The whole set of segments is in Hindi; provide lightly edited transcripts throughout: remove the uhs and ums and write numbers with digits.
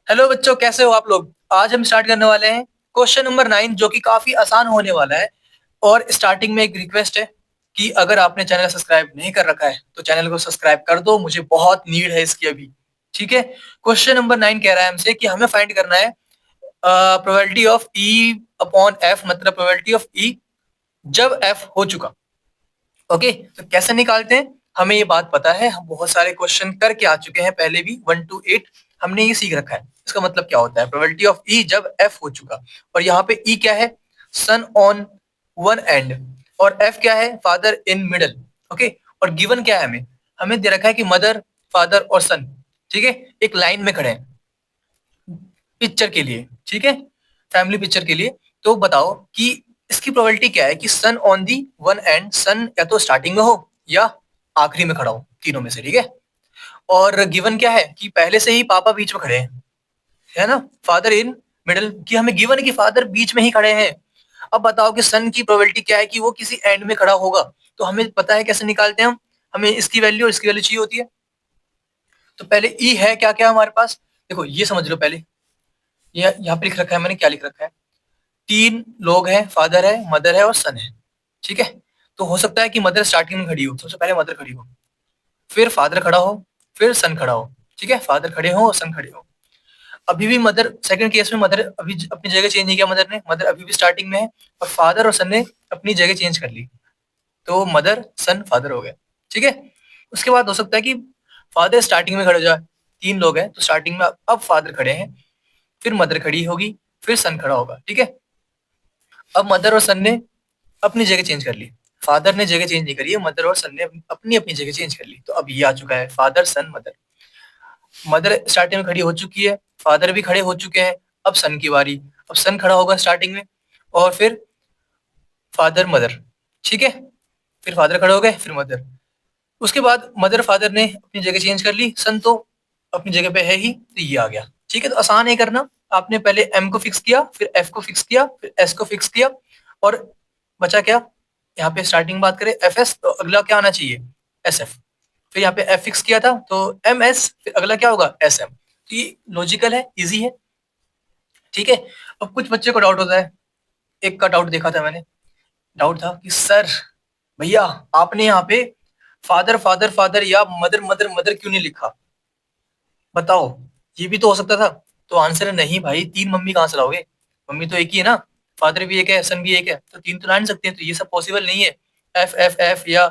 हेलो बच्चों, कैसे हो आप लोग। आज हम स्टार्ट करने वाले हैं क्वेश्चन नंबर 9, जो कि काफी आसान होने वाला है। और स्टार्टिंग में एक रिक्वेस्ट है कि अगर आपने चैनल सब्सक्राइब नहीं कर रखा है तो चैनल को सब्सक्राइब कर दो, मुझे बहुत नीड है इसकी अभी। ठीक है। क्वेश्चन नंबर 9 कह रहा है हमसे कि हमें फाइंड करना है probability of E upon F, मतलब प्रोबेबिलिटी ऑफ ई जब एफ हो चुका। ओके, तो कैसे निकालते हैं हमें ये बात पता है, हम बहुत सारे क्वेश्चन करके आ चुके हैं पहले भी, 1 to 8 हमने ये सीख रखा है। इसका मतलब क्या होता है प्रोबेबिलिटी ऑफ ई जब एफ हो चुका। और यहाँ पे ई क्या है, सन ऑन वन एंड, और एफ क्या है, फादर इन मिडल। ओके, और गिवन क्या है हमें, हमें दे रखा है कि मदर, फादर और सन, ठीक है, एक लाइन में खड़े हैं पिक्चर के लिए। ठीक है, फैमिली पिक्चर के लिए। तो बताओ कि इसकी प्रोबेबिलिटी क्या है कि सन ऑन दी वन एंड, सन या तो स्टार्टिंग में हो या आखिरी में खड़ा हो, तीनों में से। ठीक है। और गिवन क्या है कि पहले से ही पापा बीच में खड़े हैं, है ना, फादर इन मिडल, कि हमें गिवन है कि फादर बीच में ही खड़े हैं। अब बताओ कि सन की प्रोबेबिलिटी क्या है कि वो किसी एंड में खड़ा होगा। तो हमें पता है कैसे निकालते हैं हम, हमें इसकी वैल्यू और इसकी वैल्यू चाहिए होती है। तो पहले ई है क्या क्या हमारे पास, देखो ये समझ लो पहले। ये यहाँ पे लिख रखा है, मैंने क्या लिख रखा है, तीन लोग हैं, फादर है, मदर है और सन है। ठीक है। तो हो सकता है कि मदर स्टार्टिंग में खड़ी हो, सबसे पहले मदर खड़ी हो, फिर फादर खड़ा हो, फिर सन खड़ा हो। ठीक है, फादर खड़े हो और सन खड़े हो। अभी भी मदर, सेकंड केस में मदर अभी अपनी जगह चेंज नहीं किया, मदर ने, मदर अभी भी स्टार्टिंग में है, और फादर और सन ने अपनी जगह चेंज कर ली। तो मदर सन फादर हो गया। ठीक है। उसके बाद हो सकता है कि फादर स्टार्टिंग में खड़े हो जाए, तीन लोग हैं तो स्टार्टिंग में अब फादर खड़े हैं, फिर मदर खड़ी होगी, फिर सन खड़ा होगा। ठीक है। अब मदर और सन ने अपनी जगह चेंज कर ली, फादर ने जगह चेंज नहीं करी है, मदर और सन ने अपनी अपनी जगह चेंज कर ली। तो अब ये आ चुका है फादर सन मदर। मदर स्टार्टिंग में खड़ी हो चुकी है, फादर भी खड़े हो चुके हैं, अब सन की बारी। अब सन खड़ा होगा स्टार्टिंग में, और फिर फादर मदर। ठीक है, फिर फादर खड़े हो गए, फिर मदर। उसके बाद मदर फादर ने अपनी जगह चेंज कर ली, सन तो अपनी जगह पे है ही, तो ये आ गया। ठीक है, तो आसान है करना। आपने पहले एम को फिक्स किया, फिर एफ को फिक्स किया, फिर एस को फिक्स किया, और बचा क्या, यहाँ पे स्टार्टिंग बात करें एफ एस, तो अगला क्या आना चाहिए, एस एफ। फिर यहाँ पे एफ फिक्स किया था तो एम एस, फिर अगला क्या होगा, एस एम। तो ये लॉजिकल है, इजी है। ठीक है। अब कुछ बच्चे को डाउट होता है, एक का डाउट देखा था मैंने, डाउट था कि सर भैया आपने यहाँ पे फादर फादर फादर या मदर मदर मदर क्यों नहीं लिखा, बताओ। ये भी तो हो सकता था। तो आंसर है नहीं भाई, तीन मम्मी कहाँ से लाओगे, मम्मी तो एक ही है ना, फादर भी एक है, सन भी एक है, तो तीन तो ला नहीं सकते हैं, तो ये सब पॉसिबल नहीं है। एफ एफ एफ या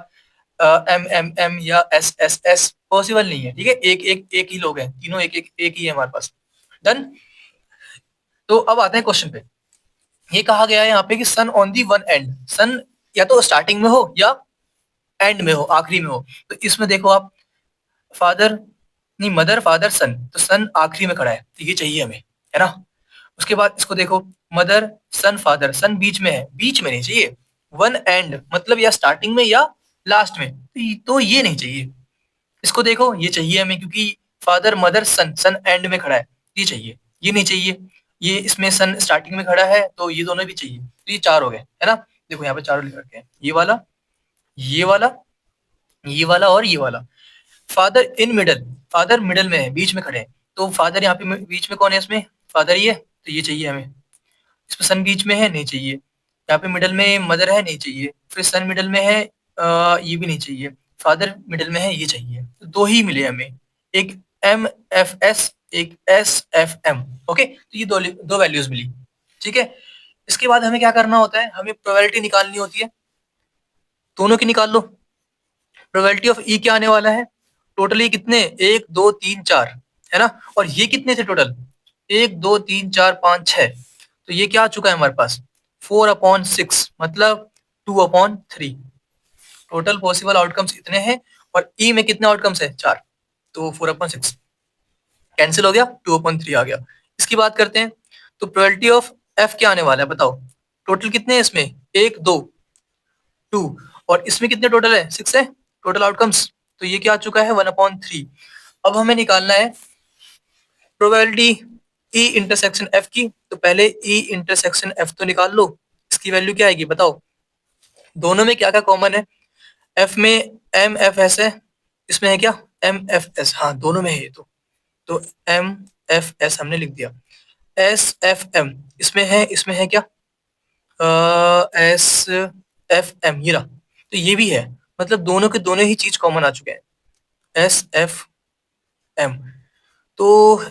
एम एम एम या एस एस एस पॉसिबल नहीं है। ठीक है, एक एक एक ही लोग हैं, तीनों एक एक एक ही है हमारे पास। डन। तो अब आते हैं क्वेश्चन पे। ये कहा गया है यहाँ पे कि सन ऑन दी वन एंड, सन या तो स्टार्टिंग में हो या एंड में हो, आखिरी में हो। तो इसमें देखो आप, फादर नहीं, मदर फादर सन, तो सन आखिरी में खड़ा है, तो ये चाहिए हमें, है ना। उसके बाद इसको देखो, मदर सन फादर, सन बीच में है, बीच में नहीं चाहिए। वन एंड मतलब या स्टार्टिंग में या लास्ट में, तो ये नहीं चाहिए। इसको देखो, ये चाहिए हमें, क्योंकि father mother son, son end में खड़ा है, ये चाहिए। ये नहीं चाहिए, ये इसमें सन स्टार्टिंग में खड़ा है, तो ये दोनों भी चाहिए, तो ये चार हो गए, है ना। देखो यहाँ पे चारों लिख रखे हैं, ये वाला, ये वाला, ये वाला और ये वाला। Father in middle, father middle में है, बीच में खड़े हैं, तो फादर यहाँ पे बीच में कौन है, इसमें फादर ही है, तो ये चाहिए हमें। इसमें सन बीच में है, नहीं चाहिए। यहाँ पे मिडल में मदर है, नहीं चाहिए। फिर सन मिडल में है, ये भी नहीं चाहिए। फादर मिडल में है, ये चाहिए। तो दो ही मिले हमें, एक एम एफ एस, एक एस एफ एम। ओके, तो ये दो दो वैल्यूज मिली। ठीक है। इसके बाद हमें क्या करना होता है, हमें प्रोबेबिलिटी निकालनी होती है, दोनों की निकाल लो। प्रोबेबिलिटी ऑफ ई क्या आने वाला है, टोटली कितने, एक दो तीन चार, है ना। और ये कितने थे टोटल, एक दो तीन चार पाँच छह, तो ये क्या आ चुका है हमारे पास, 4/6, मतलब 2/3। टोटल पॉसिबल आउटकम्स इतने हैं, और ई में कितने आउटकम्स है, चार, तो 4/6 कैंसिल हो गया, 2/3 आ गया। इसकी बात करते हैं, तो प्रोबेबिलिटी ऑफ एफ क्या आने वाला है बताओ। टोटल कितने हैं इसमें, एक दो, टू, और इसमें कितने टोटल है, सिक्स है टोटल आउटकम्स, तो ये क्या आ चुका है, 1/3। अब हमें निकालना है प्रोबेबिलिटी ई इंटरसेक्शन एफ की, तो पहले ई इंटरसेक्शन एफ तो निकाल लो। इसकी वैल्यू क्या आएगी बताओ, दोनों में क्या क्या कॉमन है, एफ में एम एफ एस है, इसमें है क्या, एम एफ एस, हाँ दोनों में है ये तो एम एफ एस हमने लिख दिया, एस एफ एम इसमें है क्या, एस एफ एम ये रहा, तो ये भी है, मतलब दोनों के दोनों ही चीज कॉमन आ चुके हैं, एस एफ एम। तो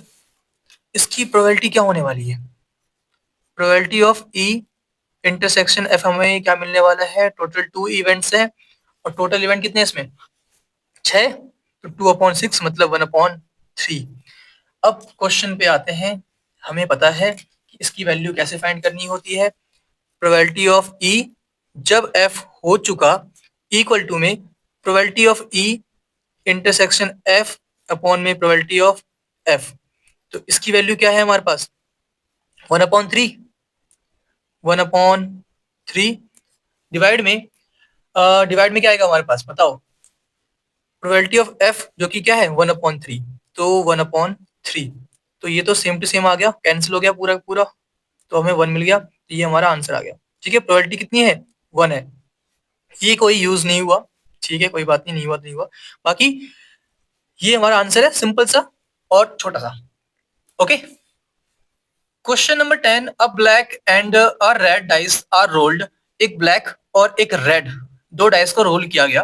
इसकी प्रोबेबिलिटी क्या होने वाली है, probability of E intersection F हमें क्या मिलने वाला है, टोटल 2 इवेंट्स है, और टोटल इवेंट कितने हैं इसमें 6, तो 2/6 मतलब 1/3। अब क्वेश्चन पे आते हैं, हमें पता है कि इसकी वैल्यू कैसे फाइंड करनी होती है, प्रोबेबिलिटी ऑफ ई जब एफ हो चुका इक्वल टू में probability of E intersection F upon में प्रोबेबिलिटी ऑफ एफ। तो इसकी वैल्यू क्या है हमारे पास 1/3, 1/3 डिवाइड में क्या आएगा हमारे पास बताओ, प्रोबेबिलिटी ऑफ एफ जो कि क्या है 1/3, तो 1/3, तो ये तो सेम टू सेम आ गया, कैंसिल हो गया पूरा पूरा, तो हमें 1 मिल गया, तो ये हमारा आंसर आ गया। ठीक है, प्रोबेबिलिटी कितनी है 1 है, ये कोई यूज नहीं हुआ, ठीक है कोई बात नहीं, नहीं हुआ तो नहीं हुआ, बाकी ये हमारा आंसर है, सिंपल सा और छोटा सा। Okay, question number 10, a black and a red dice are rolled, एक ब्लैक और एक रेड दो डाइस को रोल किया गया,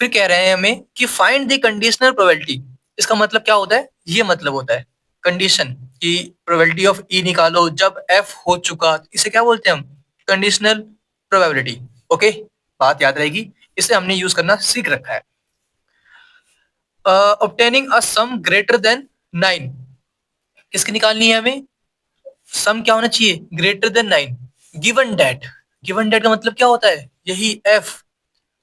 फिर कह रहे हैं हमें कि फाइंड द कंडीशनल प्रोबेबिलिटी। इसका मतलब क्या होता है, ये मतलब होता है कंडीशन की प्रोबेबिलिटी ऑफ ई निकालो जब एफ हो चुका, इसे क्या बोलते हैं हम, कंडीशनल प्रोबेबिलिटी। ओके, बात याद रहेगी, इसे हमने यूज करना सीख रखा है। Obtaining a sum greater than 9, किसकी निकालनी है हमें, सम क्या होना चाहिए greater than 9, given that, given that का मतलब क्या होता है, यही एफ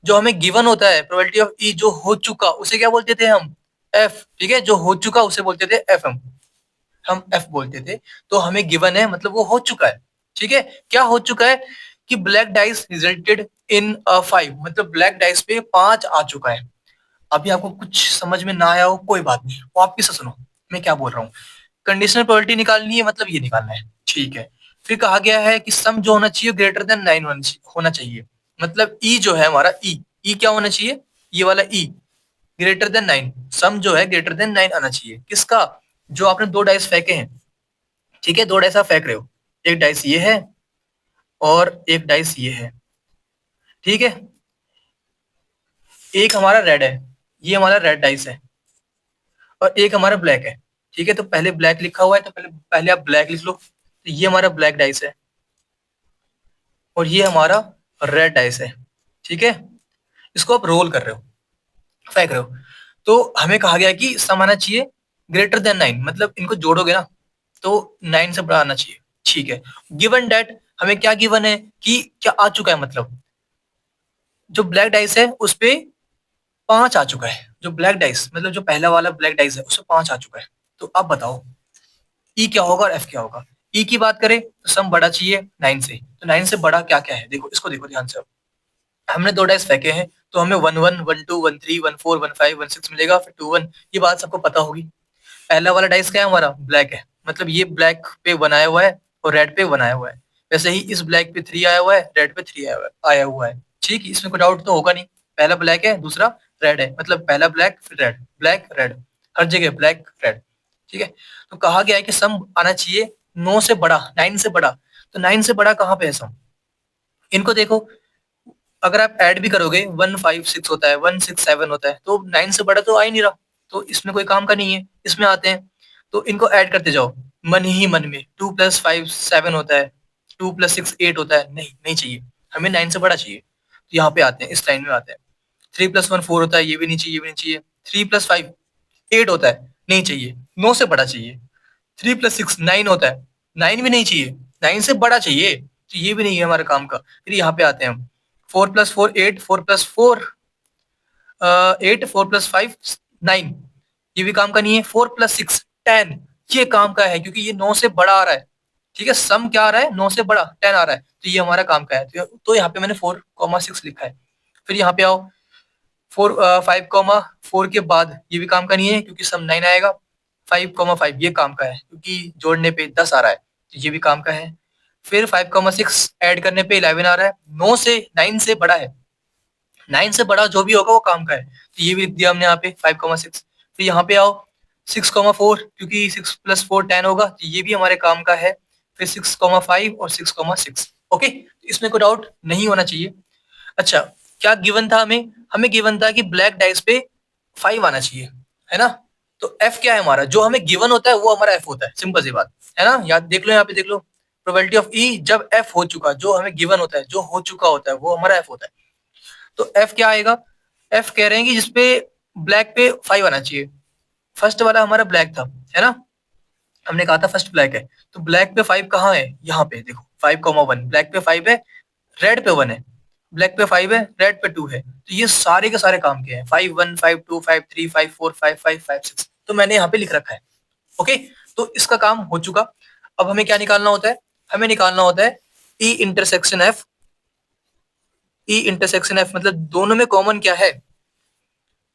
जो हमें गिवन होता है, प्रोबेबिलिटी ऑफ ई जो हो चुका उसे क्या बोलते थे हम, एफ। ठीक है, जो हो चुका उसे बोलते थे एफ, हम एफ बोलते थे, तो हमें गिवन है मतलब वो हो चुका है। ठीक है, क्या हो चुका है कि ब्लैक डाइस रिजल्टेड इन 5, मतलब ब्लैक डाइस पे 5 आ चुका है। अभी आपको कुछ समझ में ना आया हो कोई बात नहीं, वो आप किसे सुनो मैं क्या बोल रहा हूँ, कंडीशनल प्रोबेबिलिटी निकालनी है मतलब ये निकालना है। ठीक है, फिर कहा गया है कि सम जो होना चाहिए ग्रेटर देन 9 होना चाहिए, मतलब ई जो है हमारा ई क्या होना चाहिए, ये वाला ई ग्रेटर देन 9, सम जो है ग्रेटर देन 9 आना चाहिए, किसका, जो आपने दो डाइस फेंके हैं। ठीक है, दो डाइस आप फेंक रहे हो, एक डाइस ये है और एक डाइस ये है। ठीक है, एक हमारा रेड है, ये हमारा रेड डाइस है, और एक हमारा ब्लैक है। ठीक है, तो पहले ब्लैक लिखा हुआ है तो पहले पहले आप ब्लैक लिख लो, तो ये हमारा ब्लैक डाइस है और ये हमारा रेड डाइस है। ठीक है, इसको आप रोल कर रहे हो, फेंक रहे हो, तो हमें कहा गया कि सम आना चाहिए ग्रेटर देन 9, मतलब इनको जोड़ोगे ना तो 9 से बड़ा आना चाहिए। ठीक है, गिवन डेट हमें क्या गिवन है कि क्या आ चुका है, मतलब जो ब्लैक डाइस है उस पे 5 आ चुका है, जो ब्लैक डाइस मतलब जो पहला वाला ब्लैक डाइस है उसमें 5 आ चुका है। तो अब बताओ ई क्या होगा और एफ क्या होगा। ई की बात करें तो सम बड़ा चाहिए 9 से, तो 9 से बड़ा क्या क्या है, देखो इसको देखो ध्यान से, हमने दो डाइस फेंके हैं तो हमें 1 1 1 2 1 3 1 4 1 5 1 6 मिलेगा, फिर 2 1, ये बात सबको पता होगी। पहला वाला डाइस क्या है हमारा, ब्लैक है, मतलब ये ब्लैक पे 1 आया हुआ है और रेड पे 1 आया हुआ है, वैसे ही इस ब्लैक पे 3 आया हुआ है, रेड पे 3 आया हुआ है। ठीक है, इसमें कोई डाउट तो होगा नहीं, पहला ब्लैक है दूसरा रेड है, मतलब पहला ब्लैक फिर रेड, ब्लैक रेड, हर जगह ब्लैक रेड। ठीक है, तो कहा गया है कि सम आना चाहिए 9 से बड़ा, 9 से बड़ा, तो 9 से बड़ा कहाँ पे है सम, इनको देखो, अगर आप ऐड भी करोगे 1 5 6 होता है, 1 6 7 होता है, तो 9 से बड़ा तो आ ही नहीं रहा, तो इसमें कोई काम का नहीं है। इसमें आते हैं तो इनको ऐड करते जाओ मन ही मन में, 2 + 5 7 होता है, 2 + 6 8 होता है, नहीं नहीं चाहिए, हमें 9 से बड़ा चाहिए। तो यहाँ पे आते हैं, इस लाइन में आते हैं, 3 + 1 4 होता है, ये भी नहीं चाहिए, ये भी नहीं चाहिए, 3 + 5 8 होता है, नहीं चाहिए, 9 से बड़ा चाहिए, 3 + 6 9 होता है, 9 भी नहीं चाहिए, 9 से बड़ा चाहिए, तो ये भी नहीं है हमारे काम का। फिर यहाँ पे आते हैं हम, 4 + 4 8, 4 + 4 8, 4 + 5 9, ये भी काम का नहीं है, 4 + 6 10, ये काम का है क्योंकि ये 9 से बड़ा आ रहा है। ठीक है, सम क्या आ रहा है 9 से बड़ा 10 आ रहा है, तो ये हमारा काम का है, तो यहाँ पे मैंने 4 6 लिखा है। फिर यहाँ पे आओ 5 4 के बाद ये भी काम का नहीं है क्योंकि सम 9 आएगा, 5 5 ये काम का है क्योंकि जोड़ने पे 10 आ रहा है, तो ये भी काम का है। फिर 5 6 ऐड करने पे 11 आ रहा है, 9 से 9 से बड़ा है, 9 से बड़ा जो भी होगा वो काम का है, तो ये भी लिख दिया हमने यहाँ पे 5 6। फिर यहाँ पे आओ 6,4 क्योंकि 6 + 4 10 होगा, तो ये भी हमारे काम का है। फिर 6,5 और 6,6। ओके, इसमें कोई डाउट नहीं होना चाहिए। अच्छा, क्या गिवन था हमें? हमें गिवन था कि ब्लैक डाइस पे 5 आना चाहिए, है ना? तो एफ क्या है हमारा? जो हमें गिवन होता है वो हमारा एफ होता है, सिंपल सी बात है ना? याद देख लो, यहाँ पे देख लो, प्रोबेबिलिटी ऑफ ई जब एफ हो चुका, जो हमें गिवन होता है, जो हो चुका होता है, वो हमारा एफ होता है। तो एफ क्या आएगा? एफ कह रहे हैं कि जिसपे ब्लैक पे 5 आना चाहिए। फर्स्ट वाला हमारा ब्लैक था, है ना? हमने कहा था फर्स्ट ब्लैक है, तो ब्लैक पे 5 कहाँ है? यहाँ पे देखो, 5,1। ब्लैक पे 5 है, रेड पे 1 है। ब्लैक पे 5 है, रेड पे 2 है। तो ये सारे के सारे काम के हैं, 5,1, 5,2, 5,3, 5,4, 5,5, 5,6। तो मैंने यहाँ पे लिख रखा है। ओके, तो इसका काम हो चुका। अब हमें क्या निकालना होता है? हमें निकालना होता है ई इंटरसेक्शन एफ। ई इंटरसेक्शन एफ मतलब दोनों में कॉमन क्या है?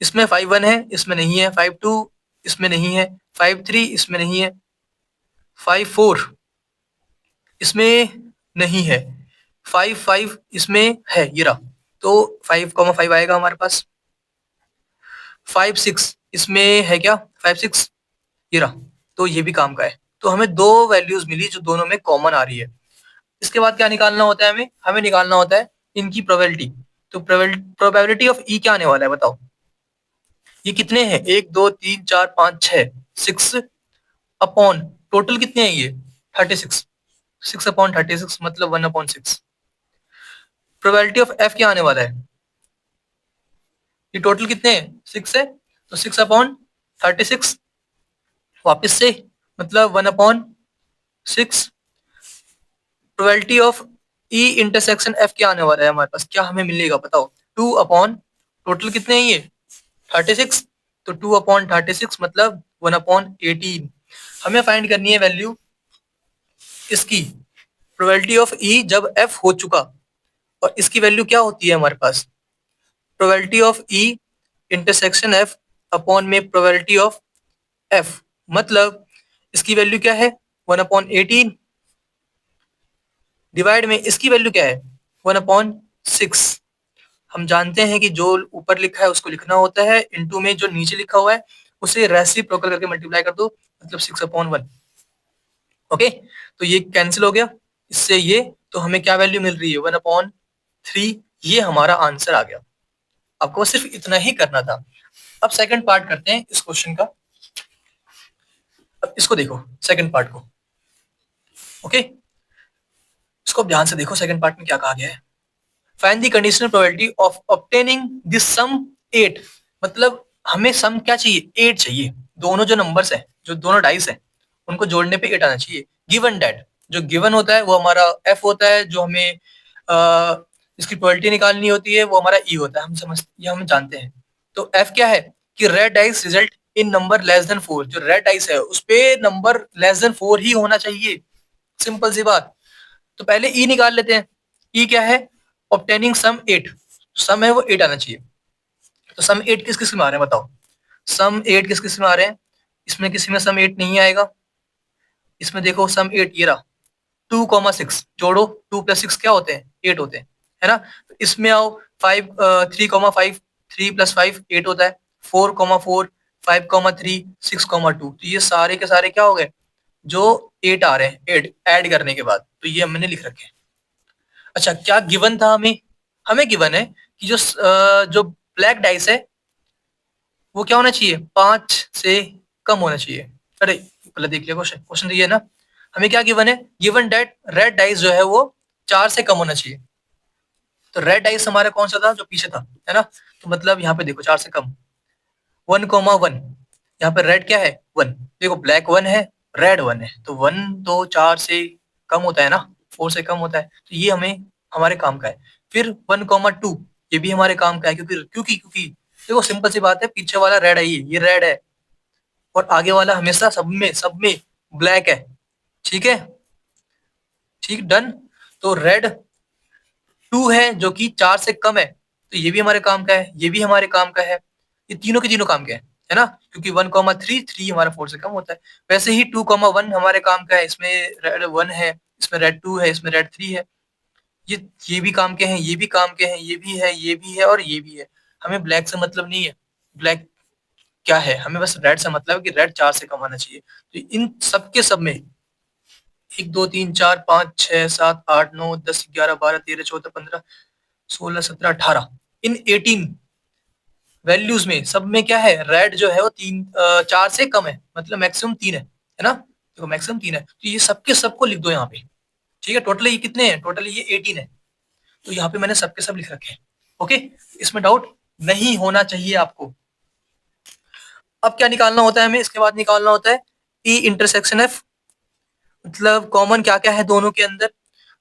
इसमें 5,1 है, इसमें नहीं है। 5,2 इसमें नहीं है। 5,3 इसमें नहीं है। 5,4 इसमें नहीं है। 5,5 इसमें है, ये रहा। तो 5,5 आएगा हमारे पास। 5,6 इसमें है क्या? 5,6 ये रहा। तो ये भी काम का है। तो हमें दो वैल्यूज मिली जो दोनों में कॉमन आ रही है। इसके बाद क्या निकालना होता है हमें? हमें निकालना होता है इनकी प्रोबेबिलिटी। तो प्रोबेबिलिटी ऑफ ई क्या आने वाला है बताओ? ये कितने हैं? 1, 2, 3, 4, 5, 6। 6 अपॉन टोटल कितने हैं ये? 36। 6 अपॉन 36 मतलब 1/6। प्रोबेबिलिटी ऑफ एफ क्या आने वाला है? ये टोटल कितने हैं? 6 है, तो 6 अपॉन 36 वापस से मतलब 1/6। Probability of E intersection F क्या आने वाला है हमारे पास? क्या हमें मिलेगा बताओ? 2 अपॉन टोटल कितने हैं ये? 36। तो 2 अपॉन 36 मतलब 1/18। हमें फाइंड करनी है वैल्यू इसकी, प्रोबेबिलिटी ऑफ ई जब एफ हो चुका। और इसकी वैल्यू क्या होती है हमारे पास? Probability of E intersection F upon में प्रोबेबिलिटी ऑफ एफ, मतलब इसकी वैल्यू क्या है? 1/18 डिवाइड में इसकी वैल्यू क्या है? 1/6। हम जानते हैं कि जो ऊपर लिखा है उसको लिखना होता है, इनटू में जो नीचे लिखा हुआ है उसे रेसिप्रोकल करके मल्टीप्लाई कर दो, मतलब 6/1। ओके, तो ये कैंसिल हो गया इससे ये। तो हमें क्या वैल्यू मिल रही है? 1/3। ये हमारा आंसर आ गया। आपको सिर्फ इतना ही करना था। अब सेकंड पार्ट करते हैं इस क्वेश्चन का। अब इसको देखो, सेकंड पार्ट को। ओके, इसको ध्यान से देखो, सेकंड पार्ट में क्या कहा गया है। Find the conditional probability of obtaining this sum 8। मतलब हमें सम क्या चाहिए? 8 चाहिए। दोनों जो नंबर्स है, जो दोनों डाइस है, उनको जोड़ने पे 8 आना चाहिए। गिवन दैट, जो गिवन होता है वो हमारा एफ होता है। जो हमें इसकी प्रोबेबिलिटी निकालनी होती है वो हमारा ई होता है। हम समझ, ये हम जानते हैं। तो एफ क्या है कि red dice result in number less than 4। जो रेड डाइस है उस पे नंबर लेस देन 4 ही होना चाहिए, सिंपल सी बात। तो पहले ई निकाल लेते हैं। ई क्या है? ऑब्टेनिंग सम 8। सम है वो 8 आना चाहिए। तो सम 8 किस किस में आ रहे हैं बताओ? सम 8 किस किस में आ रहे हैं? इसमें किसी में सम 8 नहीं आएगा। इसमें देखो सम 8 ये रहा। 2,6 जोड़ो, 2 + 6 क्या होते हैं? 8 होते हैं, है ना? तो इसमें आओ 3,5। 3 + 5 8 होता है। 4,4, 5,3, 6,2। तो ये सारे के सारे क्या हो गए? जो 8 आ रहे हैं ऐड ऐड करने के बाद, तो ये हमने लिख रखे हैं। अच्छा, क्या गिवन था हमें? हमें गिवन है कि जो ब्लैक डाइस है वो क्या होना चाहिए? 5 से कम होना चाहिए। अरे पहले देख लिया क्वेश्चन। क्वेश्चन तो ये है ना, हमें क्या गिवन है? गिवन दैट रेड डाइस जो है वो 4 से कम होना चाहिए। तो रेड डाइस हमारा कौन सा था? जो पीछे था, है ना? तो मतलब यहाँ पे देखो 4 से कम 1,1। यहाँ पे रेड क्या है? 1। देखो ब्लैक 1 है, रेड 1 है, तो 1 तो 4 से कम होता है ना, 4 से कम होता है। तो ये हमें हमारे काम का है। फिर 1,2 ये भी हमारे काम का है, क्योंकि क्योंकि क्योंकि देखो सिंपल सी बात है, पीछे वाला रेड है, ये रेड है, और आगे वाला हमेशा सब में ब्लैक है। ठीक है, ठीक, डन। तो रेड 2 है जो कि 4 से कम है, तो ये भी हमारे काम का है, ये भी हमारे काम का है। ये तीनों के तीनों काम के हैं, है ना? क्योंकि 1,3 3 हमारा 4 से कम होता है। वैसे ही 2,1 हमारे काम का है। इसमें रेड 1 है, इसमें रेड 2 है, इसमें रेड 3 है। ये भी काम के हैं, ये भी काम के हैं, ये भी है, ये भी है, और ये भी है। हमें ब्लैक से मतलब नहीं है। ब्लैक क्या है, हमें बस रेड से मतलब है कि रेड 4 से कम आना चाहिए। तो इन सब के सब में 1 2 3 4 5 6 7 8 9 10 11 12 13 14 15 16 17 18 इन 18 वैल्यूज में सब में क्या है, रेड जो है वो 4 से कम है, मतलब मैक्सिमम 3 है ना। देखो मैक्सिमम 3 है, तो ये सबके सबको लिख दो यहाँ पे। ठीक है, टोटल ये कितने हैं, टोटल ये 18 है, तो यहाँ पे मैंने सबके सब लिख रखे हैं। ओके, इसमें डाउट नहीं होना चाहिए आपको। अब क्या निकालना होता है हमें, इसके बाद निकालना होता है ई इंटरसेक्शन एफ, मतलब कॉमन क्या क्या है दोनों के अंदर।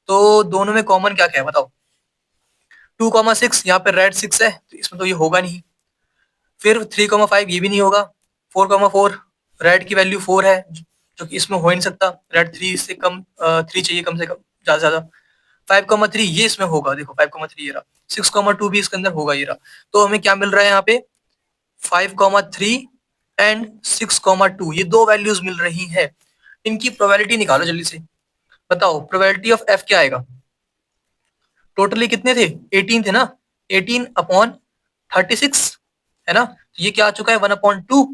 तो दोनों में कॉमन क्या क्या है बताओ। 2,6 यहाँ पे रेड 6 है, तो इसमें तो ये होगा नहीं। फिर 3,5 ये भी नहीं होगा। 4,4 रेड की वैल्यू 4 है, जो कि इसमें हो ही नहीं सकता, रेड 3 से कम, 3 चाहिए कम से कम, ज्यादा से ज्यादा। 5,3 ये इसमें होगा, देखो 5,3 ये रहा। 6,2 भी इसके अंदर होगा, ये रहा। तो हमें क्या मिल रहा है यहाँ पे, 5,3 एंड 6,2, ये दो वैल्यूज मिल रही है। इनकी प्रोबेबिलिटी निकालो जल्दी से, बताओ प्रोबेबिलिटी ऑफ एफ क्या आएगा। टोटली कितने थे, 18 थे ना, 18 अपॉन 36 है ना, तो ये क्या आ चुका है 1/2।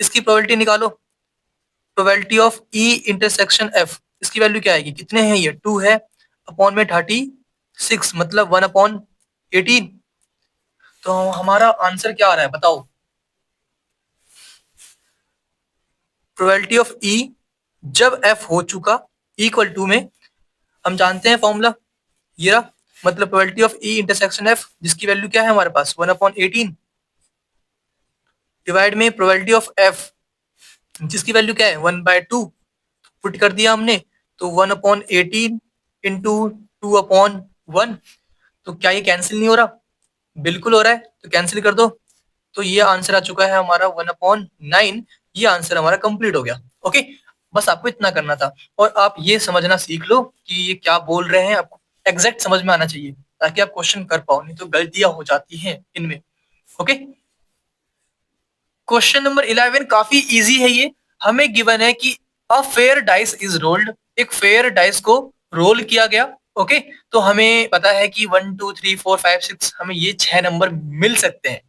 इसकी प्रोबेबिलिटी निकालो, probability of E intersection F, इसकी वैल्यू क्या आएगी, कितने हैं ये 2 है, अपॉन में 36 मतलब 1/18। तो हमारा आंसर क्या आ रहा है बताओ, प्रोबेबिलिटी ऑफ ई जब एफ हो चुका इक्वल टू में, हम जानते हैं फॉर्मूला ये रहा, मतलब probability of E intersection F जिसकी वैल्यू क्या है हमारे पास 1/18 डिवाइड में प्रोबेबिलिटी ऑफ एफ जिसकी वैल्यू क्या है 1/2 पुट कर दिया हमने, तो 1/18 इंटू 2/1। तो क्या ये कैंसिल नहीं हो रहा, बिल्कुल हो रहा है, तो कैंसिल कर दो। तो ये आंसर आ चुका है हमारा 1/9। ये आंसर हमारा कंप्लीट हो गया। ओके, बस आपको इतना करना था, और आप ये समझना सीख लो कि ये क्या बोल रहे हैं, आपको एग्जैक्ट समझ में आना चाहिए ताकि आप क्वेश्चन कर पाओ, नहीं तो गलतियां हो जाती हैं इनमें। ओके, क्वेश्चन नंबर 11 काफी इजी है ये। हमें गिवन है कि a fair dice is rolled, एक फेयर डाइस को रोल किया गया। ओके, तो हमें पता है कि 1 2 3 4 5 6 हमें ये 6 नंबर मिल सकते हैं।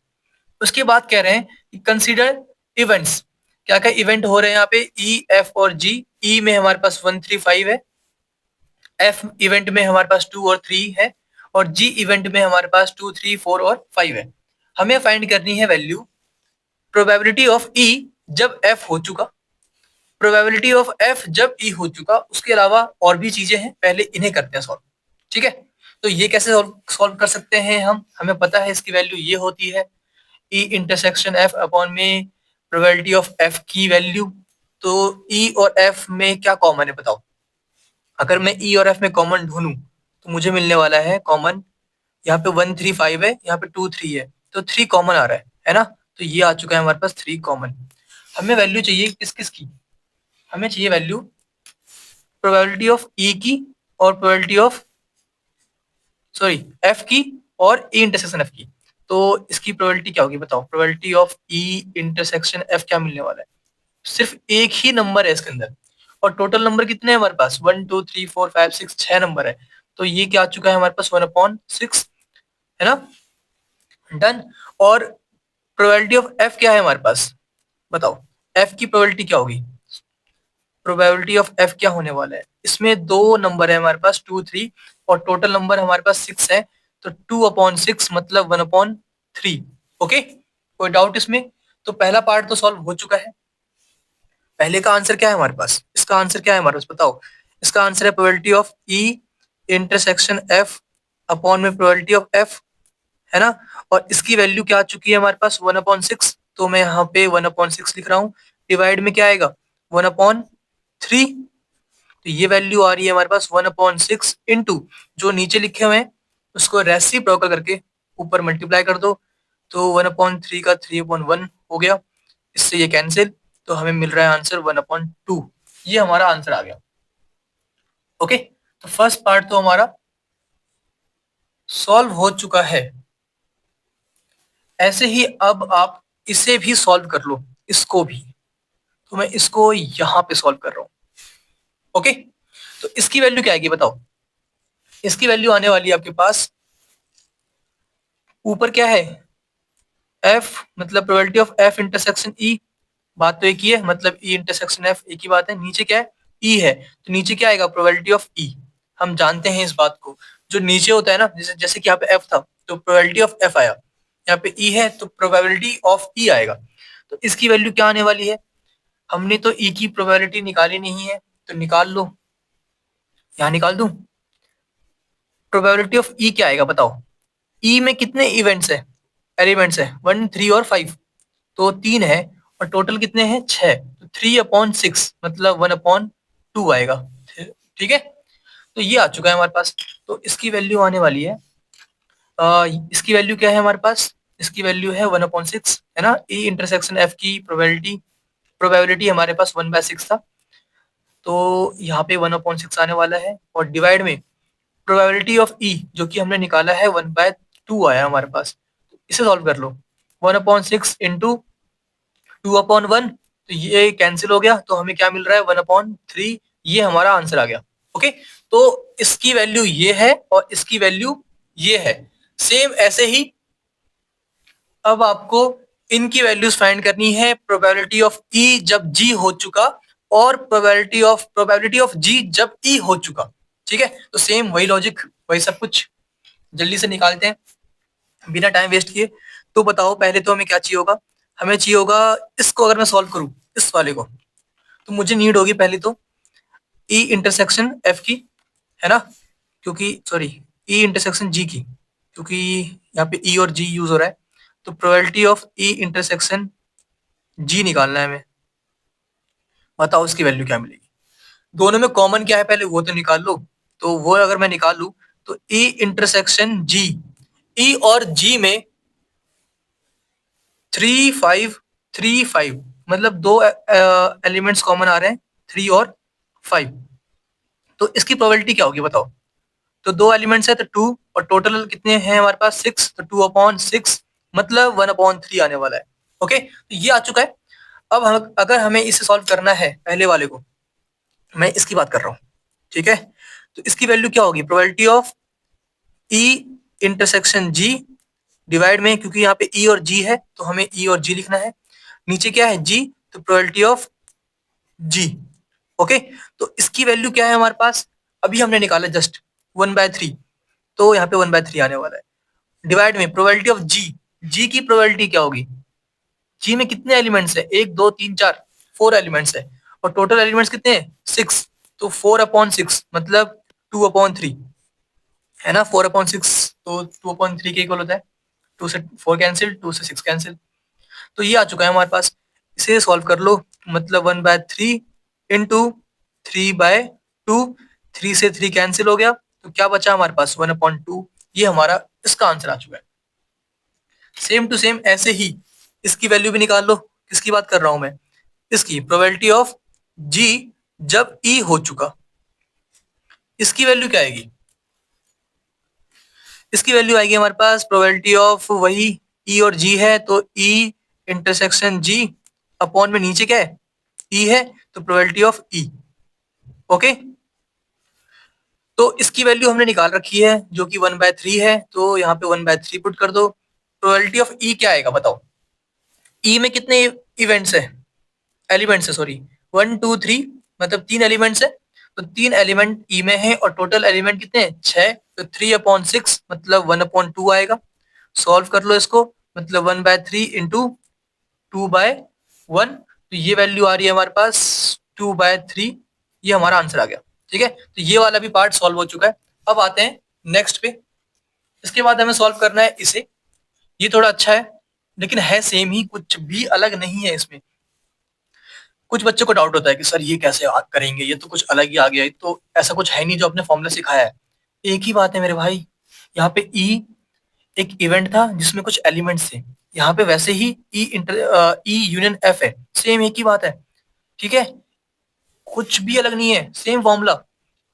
उसके बाद कह रहे हैं कि कंसीडर इवेंट्स, क्या क्या इवेंट हो रहे हैं यहाँ पे, ई एफ और जी। ई में हमारे पास 1 3 5 है, एफ इवेंट में हमारे पास 2 और 3 है, और जी इवेंट में हमारे पास 2 3 4 और 5 है। हमें फाइंड करनी है वैल्यू प्रोबेबिलिटी ऑफ ई जब एफ हो चुका, प्रोबेबिलिटी ऑफ एफ जब ई हो चुका। उसके अलावा और भी चीजें हैं, पहले इन्हें करते हैं सॉल्व। ठीक है, तो ये कैसे सॉल्व कर सकते हैं हम, हमें पता है इसकी वैल्यू ये होती है ई इंटरसेक्शन एफ अपॉन में प्रोबेबिलिटी ऑफ एफ की वैल्यू। तो ई और एफ में क्या कॉमन है बताओ, अगर मैं ई और एफ में कॉमन ढूंढूं तो मुझे मिलने वाला है कॉमन, यहाँ पे 1 3 5 है, यहाँ पे 2 3 है, तो 3 कॉमन आ रहा है ना। तो ये आ चुका है हमारे पास 3 कॉमन। हमें वैल्यू चाहिए किस किस की, हमें चाहिए वैल्यू प्रोबेबिलिटी ऑफ ई की और प्रोबेबिलिटी ऑफ, सॉरी एफ की, और ई इंटरसेक्शन एफ की। तो इसकी प्रोबेबिलिटी क्या होगी बताओ, probability of E intersection F क्या मिलने वाला है, सिर्फ एक ही नंबर है इसके अंदर, और टोटल नंबर कितने हैं हमारे पास 1 2 3 4 5 6 6 नंबर है। तो ये क्या आ चुका है हमारे पास 1/6 है ना, डन। और प्रोबेबिलिटी ऑफ एफ क्या है हमारे पास बताओ, एफ की प्रोबेबिलिटी क्या होगी, प्रोबेबिलिटी ऑफ एफ क्या होने वाला है, इसमें दो नंबर है हमारे पास 2 3, और टोटल नंबर हमारे पास 6 है, तो 2/6 मतलब 1/3। ओके, कोई डाउट इसमें, तो पहला पार्ट तो सॉल्व हो चुका है। पहले का आंसर क्या है हमारे पास, इसका आंसर क्या है हमारे पास बताओ, इसका आंसर है probability of E intersection F upon में प्रोबेबिलिटी ऑफ एफ, है ना। और इसकी वैल्यू क्या आ चुकी है हमारे पास 1/6, तो मैं यहाँ पे 1/6 लिख रहा हूँ। डिवाइड में क्या आएगा 1/3, तो ये वैल्यू आ रही है हमारे पास 1/6 इंटू जो नीचे लिखे हुए हैं उसको रेसिप्रोकल करके ऊपर मल्टीप्लाई कर दो, तो 1/3 का 3/1 हो गया, इससे ये कैंसिल, तो हमें मिल रहा है आंसर 1/2। ये हमारा आंसर आ गया। ओके, तो फर्स्ट पार्ट तो हमारा सॉल्व हो चुका है। ऐसे ही अब आप इसे भी सॉल्व कर लो, इसको भी, तो मैं इसको यहां पे सॉल्व कर रहा हूं। ओके, तो इसकी वैल्यू क्या आएगी बताओ, इसकी वैल्यू आने वाली है आपके पास, ऊपर क्या है एफ मतलब probability of F intersection E, बात तो एक ही है, मतलब ई इंटरसेक्शन एफ एक ही बात है। नीचे क्या है, ई है, तो नीचे क्या आएगा, प्रोबेबिलिटी ऑफ ई। हम जानते हैं इस बात को, जो नीचे होता है ना, जैसे जैसे कि यहाँ पे एफ था तो प्रोबेबिलिटी ऑफ एफ आया, यहाँ पे ई है तो प्रोबेबिलिटी ऑफ ई आएगा। तो इसकी वैल्यू क्या आने वाली है, हमने तो ई की प्रोबेबिलिटी निकाली नहीं है, तो निकाल लो, यहाँ निकाल दूं। प्रोबेबिलिटी ऑफ ई क्या आएगा बताओ, ई में कितने इवेंट्स है, एलिमेंट्स है, 1 3 और 5, तो 3 है, और टोटल कितने हैं 6, तो 3/6 मतलब 1/2 आएगा। ठीक है, तो ये आ चुका है हमारे पास। तो इसकी वैल्यू आने वाली है, इसकी वैल्यू क्या है हमारे पास, इसकी वैल्यू है 1/6 है ना। ई इंटरसेक्शन एफ की प्रोबेबिलिटी हमारे पास 1/6 था, तो यहाँ पे 1/6 आने वाला है, और डिवाइड में प्रोबेबिलिटी ऑफ ई जो कि हमने निकाला है 1/2 आया हमारे पास। तो इसे सॉल्व कर लो, 1/6 इंटू 2/1, तो ये कैंसिल हो गया, तो हमें क्या मिल रहा है 1/3, ये हमारा आंसर आ गया। ओके, तो इसकी वैल्यू ये है और इसकी वैल्यू ये है, सेम ऐसे ही अब आपको इनकी वैल्यूज फाइंड करनी है, प्रोबेबिलिटी ऑफ ई जब जी हो चुका और प्रोबेबिलिटी ऑफ जी जब ई हो चुका। ठीक है, तो सेम वही लॉजिक वही सब कुछ, जल्दी से निकालते हैं बिना टाइम वेस्ट किए। तो बताओ पहले तो हमें क्या चाहिए होगा, हमें चाहिए होगा इसको, अगर मैं सॉल्व करूं इस वाले को, तो मुझे नीड होगी पहले तो ई इंटरसेक्शन एफ की, है ना, क्योंकि सॉरी ई इंटरसेक्शन जी की, क्योंकि यहाँ पे ई और जी यूज हो रहा है, तो प्रोबेबिलिटी ऑफ ई इंटरसेक्शन जी निकालना है हमें। बताओ उसकी वैल्यू क्या मिलेगी, दोनों में कॉमन क्या है पहले वो तो निकाल लो। तो वो अगर मैं निकाल लूं तो ई इंटरसेक्शन जी, ई और जी में 3 5 3 5 मतलब दो एलिमेंट्स कॉमन आ रहे हैं, 3 और 5, तो इसकी प्रोबेबिलिटी क्या होगी बताओ। तो दो एलिमेंट्स है तो 2, और टोटल कितने हैं हमारे पास 6, तो 2/6 मतलब 1/3 आने वाला है। ओके, तो ये आ चुका है। अब हम अगर हमें इसे सॉल्व करना है पहले वाले को, मैं इसकी बात कर रहा हूँ, ठीक है, तो इसकी वैल्यू क्या होगी, probability of E intersection G divide में, क्योंकि यहाँ पे ई और जी है तो हमें ई और जी लिखना है, नीचे क्या है जी, तो प्रोबेबिलिटी ऑफ जी। ओके, तो इसकी वैल्यू क्या है हमारे पास, अभी हमने निकाला जस्ट 1/3, तो यहाँ पे 1/3 आने वाला है, डिवाइड में प्रोबेबिलिटी ऑफ जी, जी की प्रोबेबिलिटी क्या होगी, जी में कितने एलिमेंट्स है, 1 2 3 4, 4 एलिमेंट्स है, और टोटल एलिमेंट्स कितने हैं 6, तो 4/6 मतलब 2/3 है ना, 4/6 तो 2/3 के इक्वल होता है, 2 से 4 कैंसिल, 2 से 6 कैंसिल, तो ये आ चुका है हमारे पास। इसे सॉल्व कर लो, मतलब 1/3 इंटू 3/2, 3 से 3 कैंसिल हो गया, तो क्या बचा हमारे पास 1/2, ये हमारा इसका आंसर आ चुका है। सेम टू सेम ऐसे ही इसकी वैल्यू भी निकाल लो, किसकी बात कर रहा हूं मैं, इसकी प्रोबेबिलिटी ऑफ जी जब ई हो चुका, इसकी वैल्यू क्या आएगी, इसकी वैल्यू आएगी हमारे पास प्रोबेबिलिटी ऑफ वही ई और जी है, तो ई इंटरसेक्शन जी अपॉन में नीचे क्या है ई है, तो प्रोबेबिलिटी ऑफ ई। ओके, तो इसकी वैल्यू हमने निकाल रखी है जो कि 1/3 है, तो यहाँ पे 1/3 पुट कर दो। प्रोबेबिलिटी ऑफ ई क्या आएगा बताओ, ई में कितने इवेंट्स है, एलिमेंट्स है सॉरी, 1 2 3 मतलब 3 एलिमेंट्स है, तो 3 एलिमेंट ई में है, और टोटल एलिमेंट कितने हैं 6, तो 3/6 मतलब 1/2 आएगा। सॉल्व कर लो इसको, मतलब 1/3 इंटू 2/1, तो ये वैल्यू आ रही है हमारे पास 2/3, ये हमारा आंसर आ गया। ठीक है, तो ये वाला भी पार्ट सॉल्व हो चुका है। अब आते हैं नेक्स्ट पे, इसके बाद हमें सॉल्व करना है इसे, ये थोड़ा अच्छा है लेकिन है सेम ही, कुछ भी अलग नहीं है इसमें। कुछ बच्चों को डाउट होता है कि सर ये कैसे याद करेंगे, ये तो कुछ अलग ही आ गया है, तो ऐसा कुछ है नहीं जो आपने फॉर्मूला सिखाया है। एक ही बात है मेरे भाई, यहाँ पे ई एक इवेंट था जिसमें कुछ एलिमेंट्स थे, यहाँ पे वैसे ही ई यूनियन एफ है, सेम एक ही बात है। ठीक है, कुछ भी अलग नहीं है, सेम फॉर्मूला।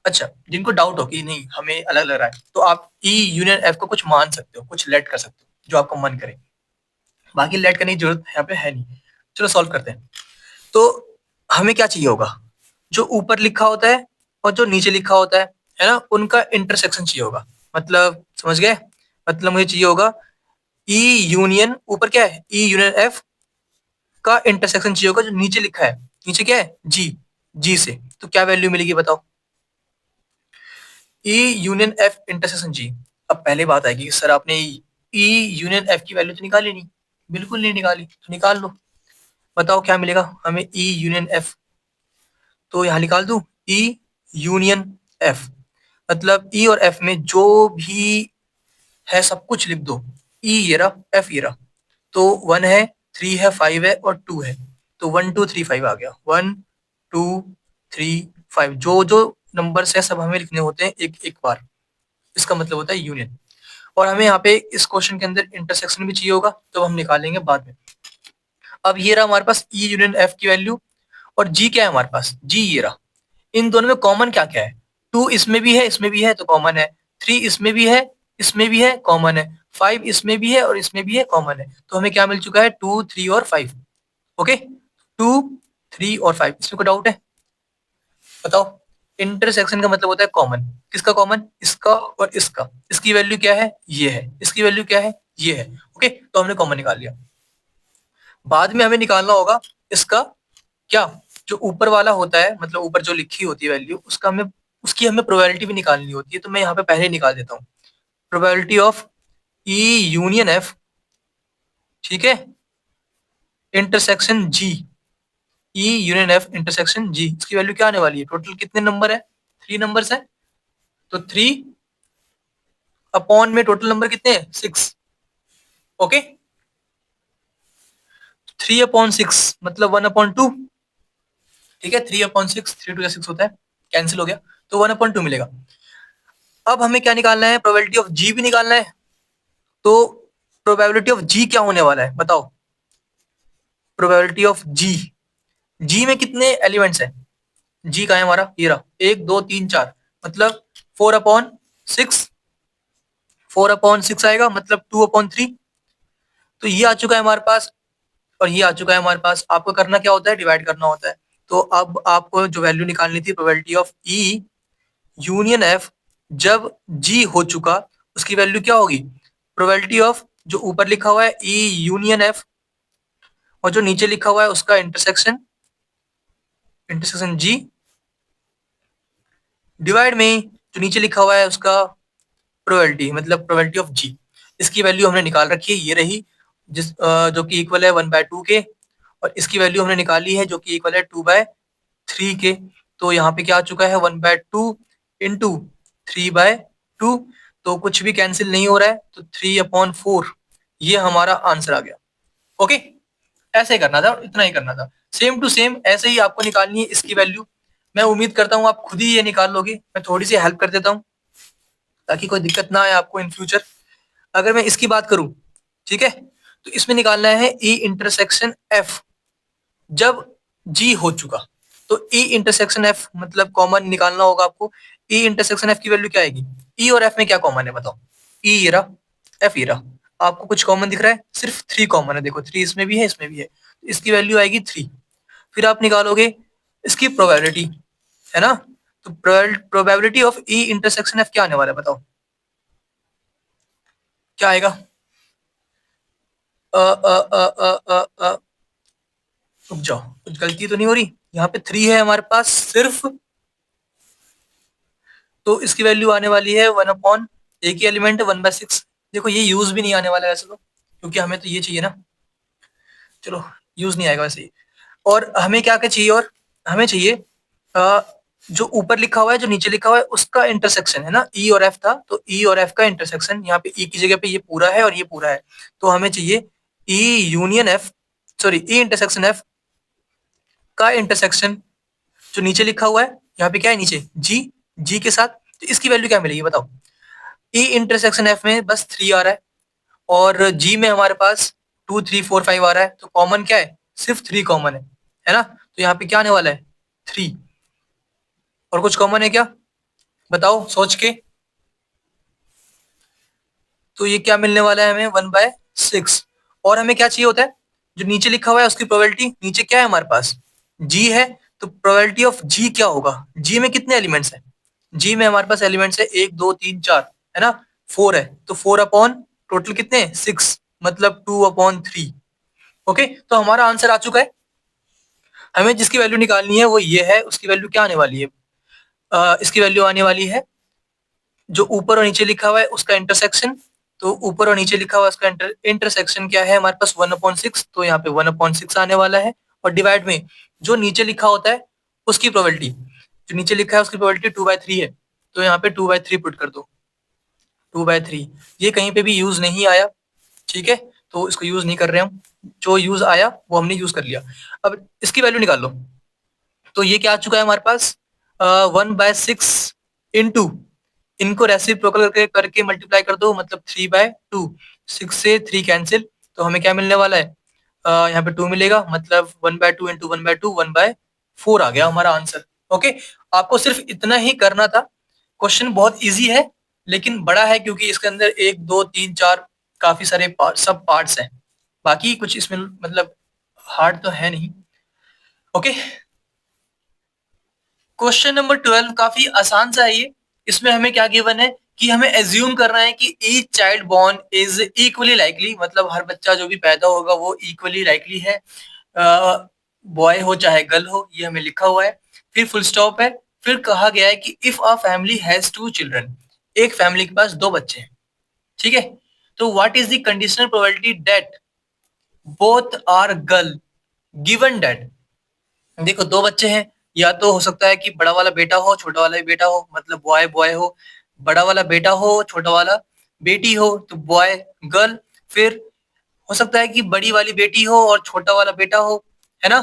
अच्छा, जिनको डाउट हो कि नहीं हमें अलग लग रहा है, तो आप ई यूनियन एफ को कुछ मान सकते हो, कुछ लेट कर सकते हो जो आपका मन करे, बाकी लेट करने की जरूरत यहाँ पे है नहीं। चलो सॉल्व करते हैं। तो हमें क्या चाहिए होगा, जो ऊपर लिखा होता है और जो नीचे लिखा होता है ना, उनका इंटरसेक्शन चाहिए होगा, मतलब समझ गए, मतलब मुझे चाहिए होगा ई यूनियन ऊपर क्या है, ई यूनियन एफ का इंटरसेक्शन जी होगा, जो नीचे लिखा है, नीचे क्या है, जी, जी से, तो क्या वैल्यू मिलेगी बताओ, ई यूनियन एफ इंटरसेक्शन जी। अब पहले बात आएगी कि सर आपने ई यूनियन एफ की वैल्यू तो निकाली नहीं, बिल्कुल नहीं निकाली, तो निकाल लो, बताओ क्या मिलेगा हमें ई यूनियन एफ, तो यहाँ निकाल दूं ई यूनियन एफ, मतलब ई और एफ में जो भी है सब कुछ लिख दो, ई ये रहा, एफ ये रहा, तो 1 है, 3 है, 5 है और 2 है, तो 1 2 3 5 आ गया, 1 2 3 5, जो जो नंबर्स है सब हमें लिखने होते हैं एक एक बार, इसका मतलब होता है यूनियन। और हमें यहाँ पे इस क्वेश्चन के अंदर इंटरसेक्शन भी चाहिए होगा, तो हम निकालेंगे बाद में। अब ये रहा हमारे पास ई यूनियन एफ की वैल्यू, और जी क्या है हमारे पास, जी ये रहा। इन दोनों में कॉमन क्या क्या है, 2 इसमें भी है, इसमें भी है, तो कॉमन है, 3 इसमें भी है, इसमें भी है, कॉमन है, 5 इसमें भी है और इसमें भी है, कॉमन है, तो हमें क्या मिल चुका है, 2 3 और 5। ओके, 2 3 और 5, इसमें कोई डाउट है, बताओ। इंटरसेक्शन का मतलब होता है कॉमन, किसका कॉमन, इसका और इसका, इसकी वैल्यू क्या है, ये है, इसकी वैल्यू क्या है, ये है। ओके, तो हमने कॉमन निकाल लिया। बाद में हमें निकालना होगा इसका क्या, जो ऊपर वाला होता है, मतलब ऊपर जो लिखी होती है वैल्यू, उसका हमें, उसकी हमें प्रोबेबिलिटी भी निकालनी होती है, तो मैं यहाँ पे पहले ही निकाल देता हूँ, probability of E union F, ठीक है, इंटरसेक्शन जी, ई यूनियन एफ इंटरसेक्शन जी, इसकी वैल्यू क्या आने वाली है, टोटल कितने नंबर है, 3 नंबर्स है, तो 3 अपॉन में टोटल नंबर कितने हैं, 6। ओके, 3/6 मतलब 1/2, ठीक है, 3/6, 3 2 6 होता है, कैंसिल हो गया, तो 1/2 मिलेगा। अब हमें क्या निकालना है, प्रोबेबिलिटी ऑफ जी भी निकालना है, तो प्रोबेबिलिटी ऑफ जी क्या होने वाला है बताओ, प्रोबेबिलिटी ऑफ जी, जी में कितने एलिमेंट्स हैं, जी का है हमारा, ये रहा 1 2 3 4, मतलब 4/6, 4/6 आएगा, मतलब 2/3, तो ये आ चुका है हमारे पास, और ये आ चुका है हमारे पास। आपको करना क्या होता है, डिवाइड करना होता है। तो अब आपको जो वैल्यू निकालनी थी, probability of E union F, जब जी हो चुका, उसकी वैल्यू क्या होगी, प्रोबेबिलिटी ऑफ जो ऊपर लिखा हुआ है ई यूनियन एफ, और जो नीचे लिखा हुआ है उसका इंटरसेक्शन, इंटरसेक्शन जी, डिवाइड में जो नीचे लिखा हुआ है उसका प्रोबेबिलिटी, मतलब प्रोबेबिलिटी ऑफ जी। इसकी वैल्यू हमने निकाल रखी है, ये रही, जिस जो कि इक्वल है 1/2 के, और इसकी वैल्यू हमने निकाली है जो कि इक्वल है 2/3 के। तो यहाँ पे क्या आ चुका है, 1/2 इंटू 3/2, तो कुछ भी कैंसिल नहीं हो रहा है, तो 3/4, ये हमारा आंसर आ गया। ओके, ऐसे ही करना था, इतना ही करना था, सेम टू सेम ऐसे ही आपको निकालनी है इसकी वैल्यू। मैं उम्मीद करता हूँ आप खुद ही ये निकाल लोगे, मैं थोड़ी सी हेल्प कर देता हूँ ताकि कोई दिक्कत ना आए आपको इन फ्यूचर। अगर मैं इसकी बात करूं, ठीक है, तो इसमें निकालना है ई इंटरसेक्शन एफ जब जी हो चुका, तो ई इंटरसेक्शन एफ मतलब कॉमन निकालना होगा आपको। ई इंटरसेक्शन एफ की वैल्यू क्या आएगी, ई और एफ में क्या कॉमन है बताओ, ई ये रहा, एफ ये रहा, आपको कुछ कॉमन दिख रहा है, सिर्फ 3 कॉमन है, देखो 3 इसमें भी है, इसमें भी है, तो इसकी वैल्यू आएगी 3। फिर आप निकालोगे इसकी प्रोबेबिलिटी, है ना, तो probability of E intersection F क्या आने वाला है बताओ, क्या आएगा, अ अ अ अ अ अ रुक जाओ, कुछ गलती तो नहीं हो रही, यहाँ पे 3 है हमारे पास सिर्फ, तो इसकी वैल्यू आने वाली है 1/, एक ही एलिमेंट है 1/6। देखो ये यूज भी नहीं आने वाला है वैसे तो, क्योंकि हमें तो ये चाहिए ना, चलो यूज नहीं आएगा वैसे ही। और हमें क्या क्या चाहिए, और हमें चाहिए अ, जो यूपर लिखा हुआ है, जो नीचे लिखा हुआ है उसका इंटरसेक्शन, है ना, ई और एफ था, तो ई और एफ का इंटरसेक्शन, यहाँ पे ई की जगह पे ये पूरा है और ये पूरा है, तो हमें चाहिए ई यूनियन एफ, सॉरी ई इंटरसेक्शन एफ का इंटरसेक्शन, जो नीचे लिखा हुआ है, यहाँ पे क्या है नीचे, जी, जी के साथ, तो इसकी वैल्यू क्या मिलेगी बताओ, ई इंटरसेक्शन एफ में बस 3 आ रहा है, और जी में हमारे पास 2 3 4 5 आ रहा है, तो कॉमन क्या है, सिर्फ 3 कॉमन है ना, तो यहाँ पे क्या आने वाला है, 3, और कुछ कॉमन है क्या बताओ सोच के, तो ये क्या मिलने वाला है हमें, 1/6। और हमें क्या चाहिए होता है, जो नीचे लिखा हुआ है उसकी प्रोबेबिलिटी, नीचे क्या है हमारे पास, जी है, तो प्रोबेबिलिटी ऑफ जी क्या होगा, जी में कितने एलिमेंट्स है, जी में हमारे पास एलिमेंट्स है 1 2 3 4, है ना, 4 है, तो 4/, टोटल कितने 6, मतलब 2/3। ओके, तो हमारा आंसर आ चुका है। हमें जिसकी वैल्यू निकालनी है वो ये है, उसकी वैल्यू क्या आने वाली है? इसकी वैल्यू आने वाली है जो ऊपर और नीचे लिखा हुआ है उसका इंटरसेक्शन। तो ऊपर और नीचे लिखा हुआ है उसका इंटरसेक्शन क्या है हमारे पास? 1/6। तो यहाँ पे 1/6 आने वाला है, और डिवाइड में जो नीचे लिखा होता है उसकी प्रोबेबिलिटी, जो नीचे लिखा है उसकी प्रोबेबिलिटी 2/3 है। तो यहाँ पे 2/3 पुट कर दो। 2/3 ये कहीं पे भी यूज नहीं आया, ठीक है, तो इसको यूज नहीं कर रहे हम। जो यूज आया वो हमने यूज कर लिया। अब इसकी वैल्यू निकाल लो। तो ये क्या आ चुका है हमारे पास? 1/6 इंटू, इनको रेसिप्रोकल करके करके मल्टीप्लाई कर दो, मतलब 3/2। 6 से 3 कैंसिल, तो हमें क्या मिलने वाला है? यहाँ पे 2 मिलेगा, मतलब 1/2 इंटू 1/2 1/4 आ गया हमारा आंसर। ओके, आपको सिर्फ इतना ही करना था। क्वेश्चन बहुत इजी है लेकिन बड़ा है, क्योंकि इसके अंदर 1 2 3 4 काफी सारे सब पार्ट्स हैं। बाकी कुछ इसमें मतलब हार्ड तो है नहीं। ओके, क्वेश्चन नंबर 12 काफी आसान सा है ये। इसमें हमें क्या गिवन है कि हमें एज्यूम करना है कि each child born is equally likely, मतलब हर बच्चा जो भी पैदा होगा वो इक्वली लाइकली है, बॉय हो चाहे गर्ल हो, ये हमें लिखा हुआ है। फिर फुल स्टॉप है। फिर कहा गया है कि if a family has 2 children, एक फैमिली के पास 2 बच्चे हैं, ठीक है, तो what is the conditional probability that both are girl given that. देखो 2 बच्चे हैं, या तो हो सकता है कि बड़ा वाला बेटा हो छोटा वाला भी बेटा हो, मतलब बॉय बॉय हो, बड़ा वाला बेटा हो छोटा वाला बेटी हो, तो बॉय गर्ल। फिर हो सकता है कि बड़ी वाली बेटी हो और छोटा वाला बेटा हो, है ना,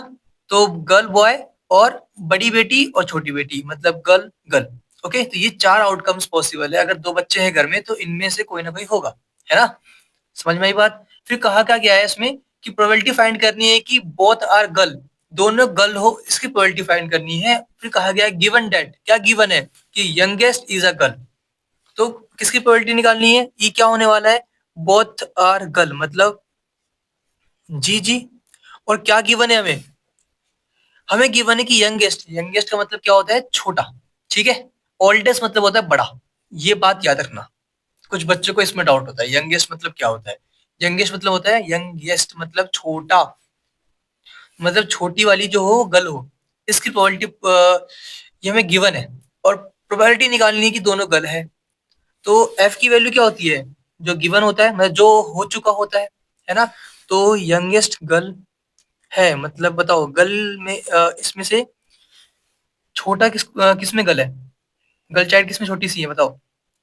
तो गर्ल बॉय, और बड़ी बेटी और छोटी बेटी, मतलब गर्ल गर्ल। ओके, तो ये 4 आउटकम्स पॉसिबल है। अगर 2 बच्चे हैं घर में तो इनमें से कोई ना कोई होगा, है ना। समझ में आई बात? फिर कहा क्या गया है इसमें कि प्रोबेबिलिटी फाइंड करनी है कि बोथ आर गर्ल, दोनों गर्ल हो, इसकी प्रोबेबिलिटी फाइंड करनी है। फिर कहा गया गिवन दैट, क्या गिवन है कि यंगेस्ट इज अ गर्ल, तो किसकी प्रोबेबिलिटी निकालनी है? ये क्या होने वाला है? बोथ आर गर्ल, मतलब जी जी। और क्या गिवन है हमें? हमें गिवन है कि यंगेस्ट, यंगेस्ट का मतलब क्या होता है? छोटा, ठीक है। ओल्डेस्ट मतलब होता है बड़ा। ये बात याद रखना, कुछ बच्चों को इसमें डाउट होता है, यंगेस्ट मतलब क्या होता है? यंगेस्ट मतलब होता है, यंगेस्ट मतलब छोटा, मतलब छोटी वाली जो हो गर्ल हो, इसकी प्रोबेबिलिटी ये हमें गिवन है। और प्रोबेबिलिटी निकालनी है कि दोनों गर्ल है। तो एफ की वैल्यू क्या होती है? जो गिवन होता है, मतलब जो हो चुका होता है ना। तो यंगेस्ट गर्ल है, मतलब बताओ गर्ल में इसमें से छोटा किस में गर्ल है? गर्ल चाइल्ड किसमें छोटी सी है बताओ?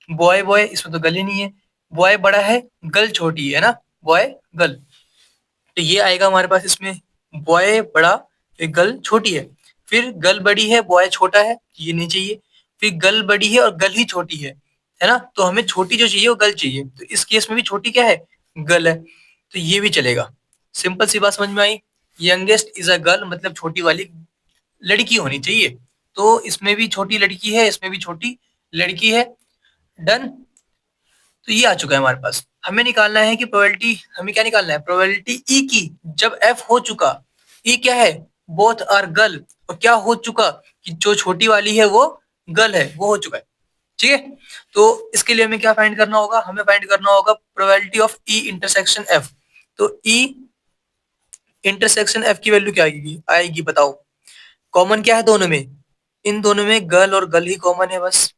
बॉय बॉय, इसमें तो गर्ल ही नहीं है। बॉय बड़ा है, गर्ल छोटी है ना, बॉय गर्ल। तो ये आएगा हमारे पास इसमें, बॉय बड़ा फिर गर्ल छोटी है। फिर गर्ल बड़ी है बॉय छोटा है, ये नहीं चाहिए। फिर गर्ल बड़ी है और गर्ल ही छोटी है ना, तो हमें छोटी जो चाहिए वो गर्ल चाहिए, तो इस केस में भी छोटी क्या है? गर्ल है, तो ये भी चलेगा। सिंपल सी बात समझ में आई। यंगेस्ट इज अ गर्ल, मतलब छोटी वाली लड़की होनी चाहिए। तो इसमें भी छोटी लड़की है, इसमें भी छोटी लड़की है। डन। तो ये आ चुका है हमारे पास। हमें निकालना है कि प्रोबेबिलिटी, हमें क्या निकालना है? प्रोबेबिलिटी ई की, जब एफ हो चुका। ई क्या है? Both are girl. और क्या हो चुका कि जो छोटी वाली है वो गर्ल है, वो हो चुका है, ठीक है। तो इसके लिए हमें क्या फाइंड करना होगा? हमें फाइंड करना होगा probability of E intersection F. तो ई इंटरसेक्शन एफ की वैल्यू क्या आएगी आएगी बताओ? कॉमन क्या है दोनों में? इन दोनों में गर्ल और गर्ल ही कॉमन है बस।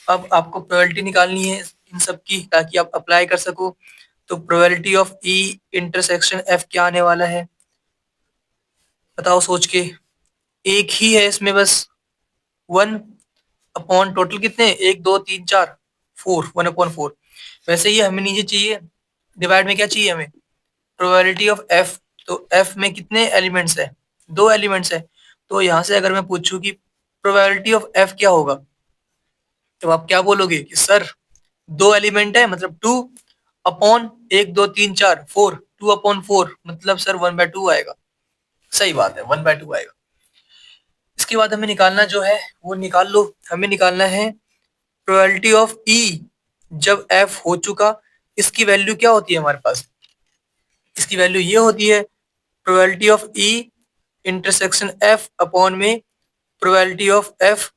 अब आपको प्रोबेबिलिटी निकालनी है इन सब की, ताकि आप अप्लाई कर सको। तो probability of E intersection F क्या आने वाला है? बताओ सोच के। एक ही है इसमें बस, 1/, टोटल कितने? 1 2 3 4, 4, 1/4। वैसे ही हमें नीचे चाहिए, डिवाइड में क्या चाहिए हमें? Probability of F. तो एफ में कितने एलिमेंट्स है? 2 एलिमेंट्स है। तो यहां से अगर मैं पूछूं कि प्रोबेबिलिटी ऑफ एफ क्या होगा, तो आप क्या बोलोगे कि सर 2 एलिमेंट है मतलब 2/, 1 2 3 4 4, 2/4, मतलब सर 1/2 आएगा। सही बात है, 1/2 आएगा। इसके बाद हमें निकालना जो है वो निकाल लो। हमें निकालना है प्रोबेबिलिटी ऑफ ई जब एफ हो चुका। इसकी वैल्यू क्या होती है हमारे पास? इसकी वैल्यू ये होती है probability of E intersection F upon में प्रोबेबिलिटी ऑफ एफ।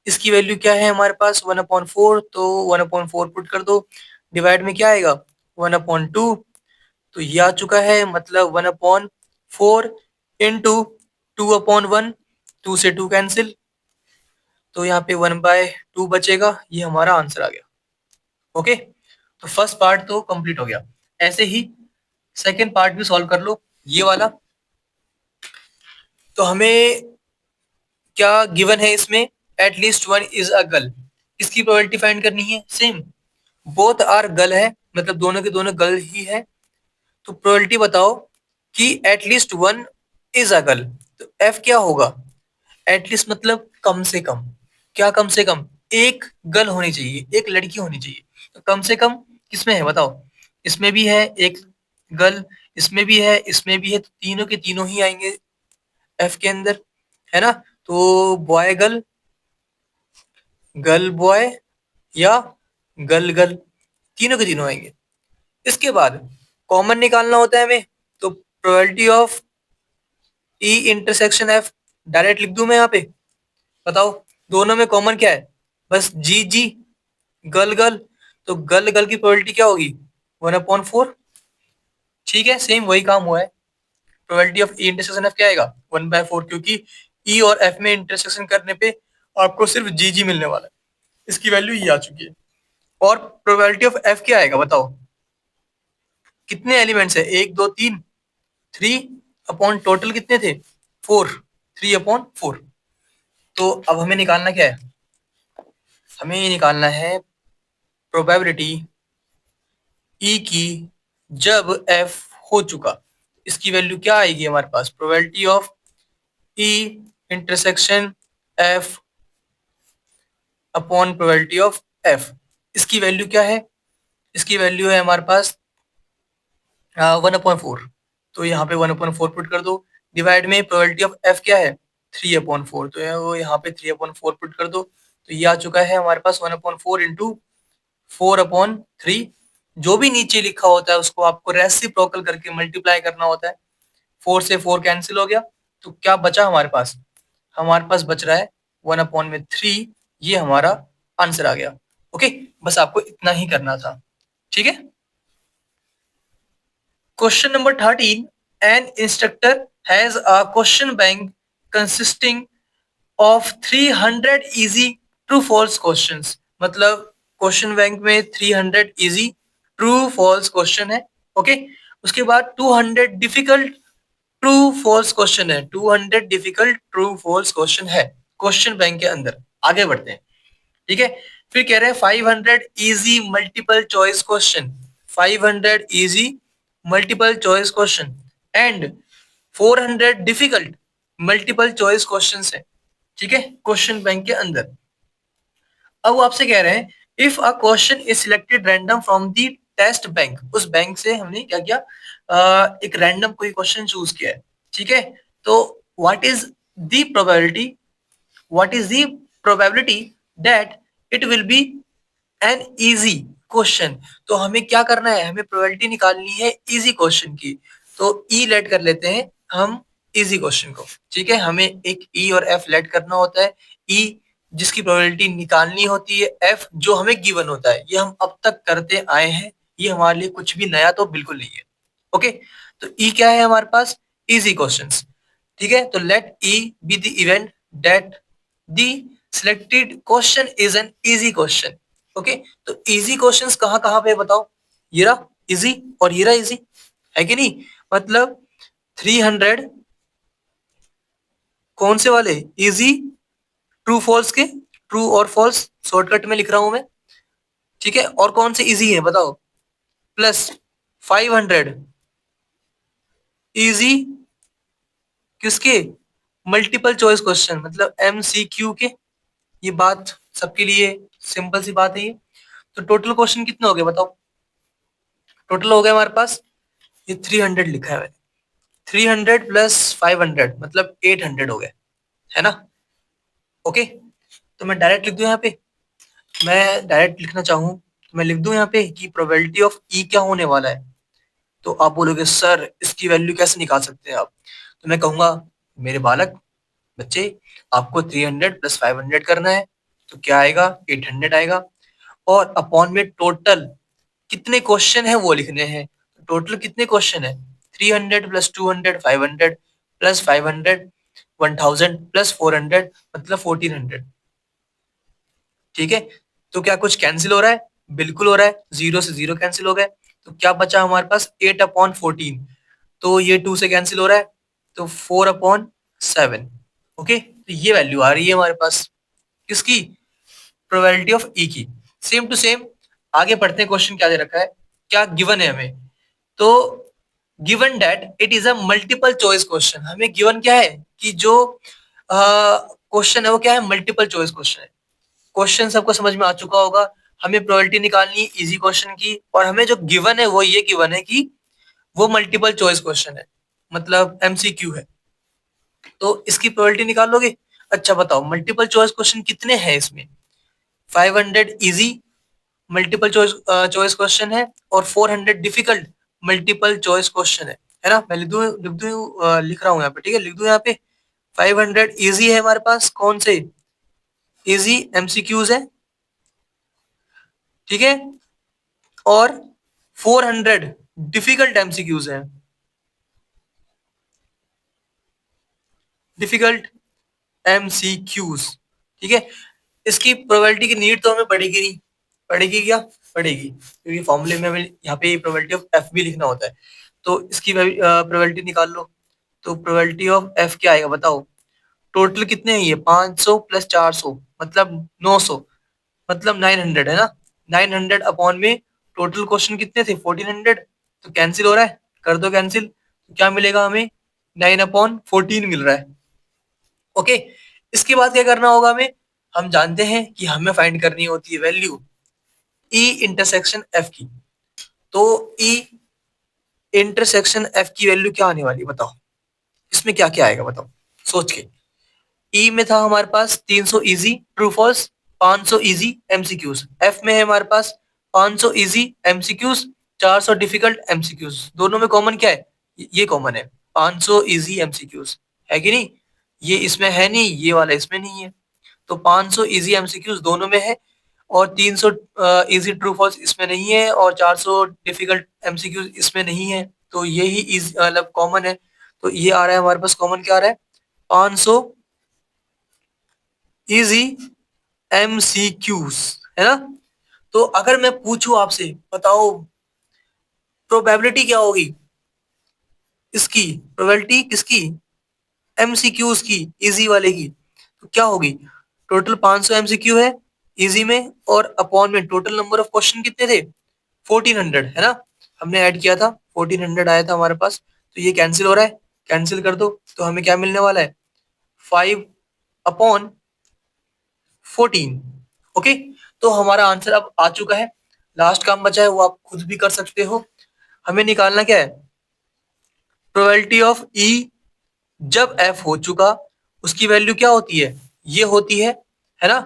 इसकी वैल्यू क्या है हमारे पास? 1/4। तो 1/4 पुट कर दो, डिवाइड में क्या आएगा? 1/2। तो ये आ चुका है, मतलब 1/4 इंटू 2/1, 2 से 2 कैंसिल, तो यहाँ पे 1/2 बचेगा। ये हमारा आंसर आ गया। ओके, तो फर्स्ट पार्ट तो कंप्लीट हो गया। ऐसे ही सेकेंड पार्ट भी सॉल्व कर लो, ये वाला। तो हमें क्या गिवन है इसमें, at least one is a girl. इसकी प्रोबेबिलिटी फाइंड करनी है। सेम, बोथ आर गर्ल है, मतलब दोनों के दोनों गर्ल ही है। तो प्रोबेबिलिटी बताओ कि at least one is a girl. तो एफ क्या होगा, एटलीस्ट मतलब कम से कम। क्या कम से कम, एक गर्ल होनी चाहिए, एक लड़की होनी चाहिए। तो कम से कम किसमें है बताओ, इसमें भी है एक गर्ल, इसमें भी है, इसमें भी है, तो तीनों के तीनों ही आएंगे एफ के अंदर, है ना। तो बॉय गर्ल, गर्ल बॉय, या गर्ल गर्ल, तीनों के तीनों आएंगे। इसके बाद कॉमन निकालना होता है हमें, तो probability of E intersection F direct लिख दूं मैं यहाँ पे। बताओ दोनों में कॉमन क्या है, बस जी जी, गर्ल गर्ल। तो गर्ल गर्ल की प्रोबेबिलिटी क्या होगी, 1/4। ठीक है, सेम वही काम हुआ है। Probability of E intersection F क्या आएगा, 1/4, क्योंकि ई और एफ में इंटरसेक्शन करने पे आपको सिर्फ जी जी मिलने वाला है। इसकी वैल्यू ये आ चुकी है। और प्रोबेबिलिटी ऑफ एफ क्या आएगा बताओ, कितने एलिमेंट्स है, 1 2 3, 3 अपॉन टोटल कितने थे, 4, 3/4। तो अब हमें निकालना क्या है, हमें ये निकालना है प्रोबेबिलिटी ई की जब एफ हो चुका। इसकी वैल्यू क्या आएगी हमारे पास, probability of E intersection F upon probability of F. इसकी वैल्यू क्या है, इसकी वैल्यू है हमारे पास 1/4। तो यहाँ पे 1/4 पुट कर दो, डिवाइड में प्रोबेबिलिटी ऑफ एफ क्या है, 3/4। तो वो यहाँ पे 3/4 पुट कर दो, तो ये आ चुका है हमारे पास 1/4 इंटू 4/3। जो भी नीचे लिखा होता है उसको आपको रेसिप्रोकल करके मल्टीप्लाई करना होता है। 4 से 4 कैंसिल हो गया, तो क्या बचा हमारे पास, हमारे पास बच रहा है 1/3। ये हमारा आंसर आ गया। ओके, बस आपको इतना ही करना था। ठीक है। Question number 13. An instructor has a question bank consisting of 300 easy true false questions। मतलब क्वेश्चन बैंक में 300 इजी ट्रू फॉल्स क्वेश्चन है। ओके, उसके बाद 200 डिफिकल्ट ट्रू फॉल्स क्वेश्चन है, 200 डिफिकल्ट ट्रू फॉल्स क्वेश्चन है क्वेश्चन बैंक के अंदर। आगे बढ़ते हैं। ठीक है, फिर कह रहे हैं 500 easy multiple choice question, 500 easy multiple choice question and 400 difficult multiple choice questions है। ठीक है, क्वेश्चन बैंक के अंदर। अब वो आपसे कह रहे हैं if a question is selected random from the test bank, उस बैंक से हमने क्या किया, एक रैंडम कोई क्वेश्चन चूज किया है। ठीक है, तो what is the probability, what is the probability that it will be an easy question. तो हमें क्या करना है, हमें प्रोबेबिलिटी निकालनी है इजी क्वेश्चन की। तो ई लेट कर लेते हैं हम इजी क्वेश्चन को। ठीक है, हमें एक ई और एफ लेट करना होता है। ई जिसकी प्रोबेबिलिटी निकालनी होती है, एफ जो हमें गिवन होता है। ये हम अब तक करते आए हैं, ये हमारे लिए कुछ भी नया तो बिल्कुल नहीं है। ओके, तो ई क्या है हमारे पास, इजी क्वेश्चंस। ठीक है, तो let E be the event that the selected question is an easy question. Okay, तो इजी क्वेश्चंस कहाँ कहाँ पे बताओ, ये रहा इजी और ये रहा इजी, है कि नहीं। मतलब 300 कौन से वाले, इजी ट्रू फॉल्स के, ट्रू और फॉल्स शॉर्टकट में लिख रहा हूं मैं। ठीक है, और कौन से इजी है बताओ, प्लस 500 इजी किसके, मल्टीपल चॉइस क्वेश्चन, मतलब एमसीक्यू के। ये बात सबके लिए सिंपल सी बात है ये। तो टोटल क्वेश्चन कितने हो गए बताओ, टोटल हो गए हमारे पास, ये 300 लिखा है, 300 प्लस 500 मतलब 800 हो गए, है ना। ओके, तो मैं डायरेक्ट लिख दूं यहाँ पे, मैं डायरेक्ट लिखना चाहूँ तो मैं लिख दूं यहाँ पे कि प्रोबेबिलिटी ऑफ ई क्या होने वाला है। तो आप बोलोगे सर इसकी वैल्यू कैसे निकाल सकते हैं आप, तो मैं कहूंगा मेरे बालक बच्चे, आपको 300 प्लस 500 करना है, तो क्या आएगा, 800 आएगा। और अपॉन में टोटल कितने क्वेश्चन है वो लिखने हैं। टोटल कितने क्वेश्चन है? 300 प्लस 200 500 प्लस 500 1000 प्लस 400 मतलब 1400। ठीक है, तो क्या कुछ कैंसिल हो रहा है? बिल्कुल हो रहा है, जीरो से जीरो कैंसिल हो गए। तो क्या बचा हमारे पास? 8/14। तो ये 2 से कैंसिल हो रहा है, तो 4/7। ओके, तो ये वैल्यू आ रही है हमारे पास किसकी? प्रोबेबिलिटी ऑफ ई की। सेम टू सेम आगे बढ़ते हैं। क्वेश्चन क्या दे रखा है, क्या गिवन है हमें? तो given that it is a multiple choice question. हमें गिवन क्या है कि जो क्वेश्चन है वो क्या है? मल्टीपल चॉइस क्वेश्चन है। क्वेश्चन सबको समझ में आ चुका होगा। हमें प्रोबेबिलिटी निकालनी है इजी क्वेश्चन की, और हमें जो गिवन है वो ये गिवन है कि वो मल्टीपल चॉइस क्वेश्चन है, मतलब एमसीक्यू है। तो इसकी प्रोबेबिलिटी निकाल लोगे? अच्छा बताओ, मल्टीपल चॉइस क्वेश्चन कितने हैं इसमें? 500 इजी मल्टीपल चॉइस क्वेश्चन है, और 400 डिफिकल्ट मल्टीपल चॉइस क्वेश्चन है ना? मैं लिख रहा हूँ यहाँ पे, ठीक है, लिख दूं यहाँ पे। 500 इजी है हमारे पास, कौन से? इजी एमसीक्यूज है, ठीक है, और 400 डिफिकल्ट एमसीक्यूज हैं, डिफिकल्ट एमसीक्यूज। ठीक है, इसकी प्रोबेबिलिटी की नीड तो हमें पड़ेगी नहीं, पड़ेगी क्या? पड़ेगी, क्योंकि फॉर्मूले में हमें यहाँ पे प्रोबेबिलिटी ऑफ एफ भी लिखना होता है। तो इसकी प्रोबेबिलिटी निकाल लो। तो प्रोबेबिलिटी ऑफ एफ क्या आएगा बताओ? टोटल कितने हैं ये? 500 प्लस 400 मतलब 900, मतलब 900 है ना? 900 अपॉन में टोटल क्वेश्चन कितने थे? 1400। तो कैंसिल हो रहा है, कर दो कैंसिल। तो क्या मिलेगा हमें? 9/14 मिल रहा है। ओके, इसके बाद क्या करना होगा हमें? हम जानते हैं कि हमें फाइंड करनी होती है वैल्यू ई इंटरसेक्शन एफ की। तो ई इंटरसेक्शन एफ की वैल्यू क्या आने वाली है बताओ? इसमें क्या क्या आएगा बताओ सोच के। ई में था हमारे पास 300 easy true false, 500 easy MCQs. F में है हमारे पास 500 इजी एमसीक्यूज, 400 डिफिकल्ट एमसीक्यूज। दोनों में कॉमन क्या है? ये कॉमन है, 500 इजी एमसीक्यूज, है कि नहीं? ये इसमें है नहीं, ये वाला इसमें नहीं है। तो 500 इजी एमसीक्यूज दोनों में है, और 300 इजी ट्रू फॉल्स इसमें नहीं है, और 400 डिफिकल्ट एमसीक्यूज इसमें नहीं है। तो ये ही इज मतलब कॉमन है। तो ये आ रहा है हमारे पास, कॉमन क्या आ रहा है? 500 इजी एमसीक्यूज, है ना? तो अगर मैं पूछूं आपसे, बताओ प्रोबेबिलिटी क्या होगी इसकी? प्रोबेबिलिटी किसकी? एमसीक्यूज की, इजी वाले की। तो क्या होगी? टोटल 500 एमसीक्यू है इजी में, और अपॉन में टोटल नंबर ऑफ क्वेश्चन कितने थे? 1400, है ना? हमने ऐड किया था, 1400 आया था हमारे पास। तो ये कैंसिल हो रहा है, कैंसिल कर दो। तो हमें क्या मिलने वाला है? 5/14। ओके, तो हमारा आंसर अब आ चुका है। लास्ट काम बचा है, वो आप खुद भी कर सकते हो। हमें निकालना क्या है? प्रोबेबिलिटी ऑफ ई जब एफ हो चुका, उसकी वैल्यू क्या होती है? ये होती है ना?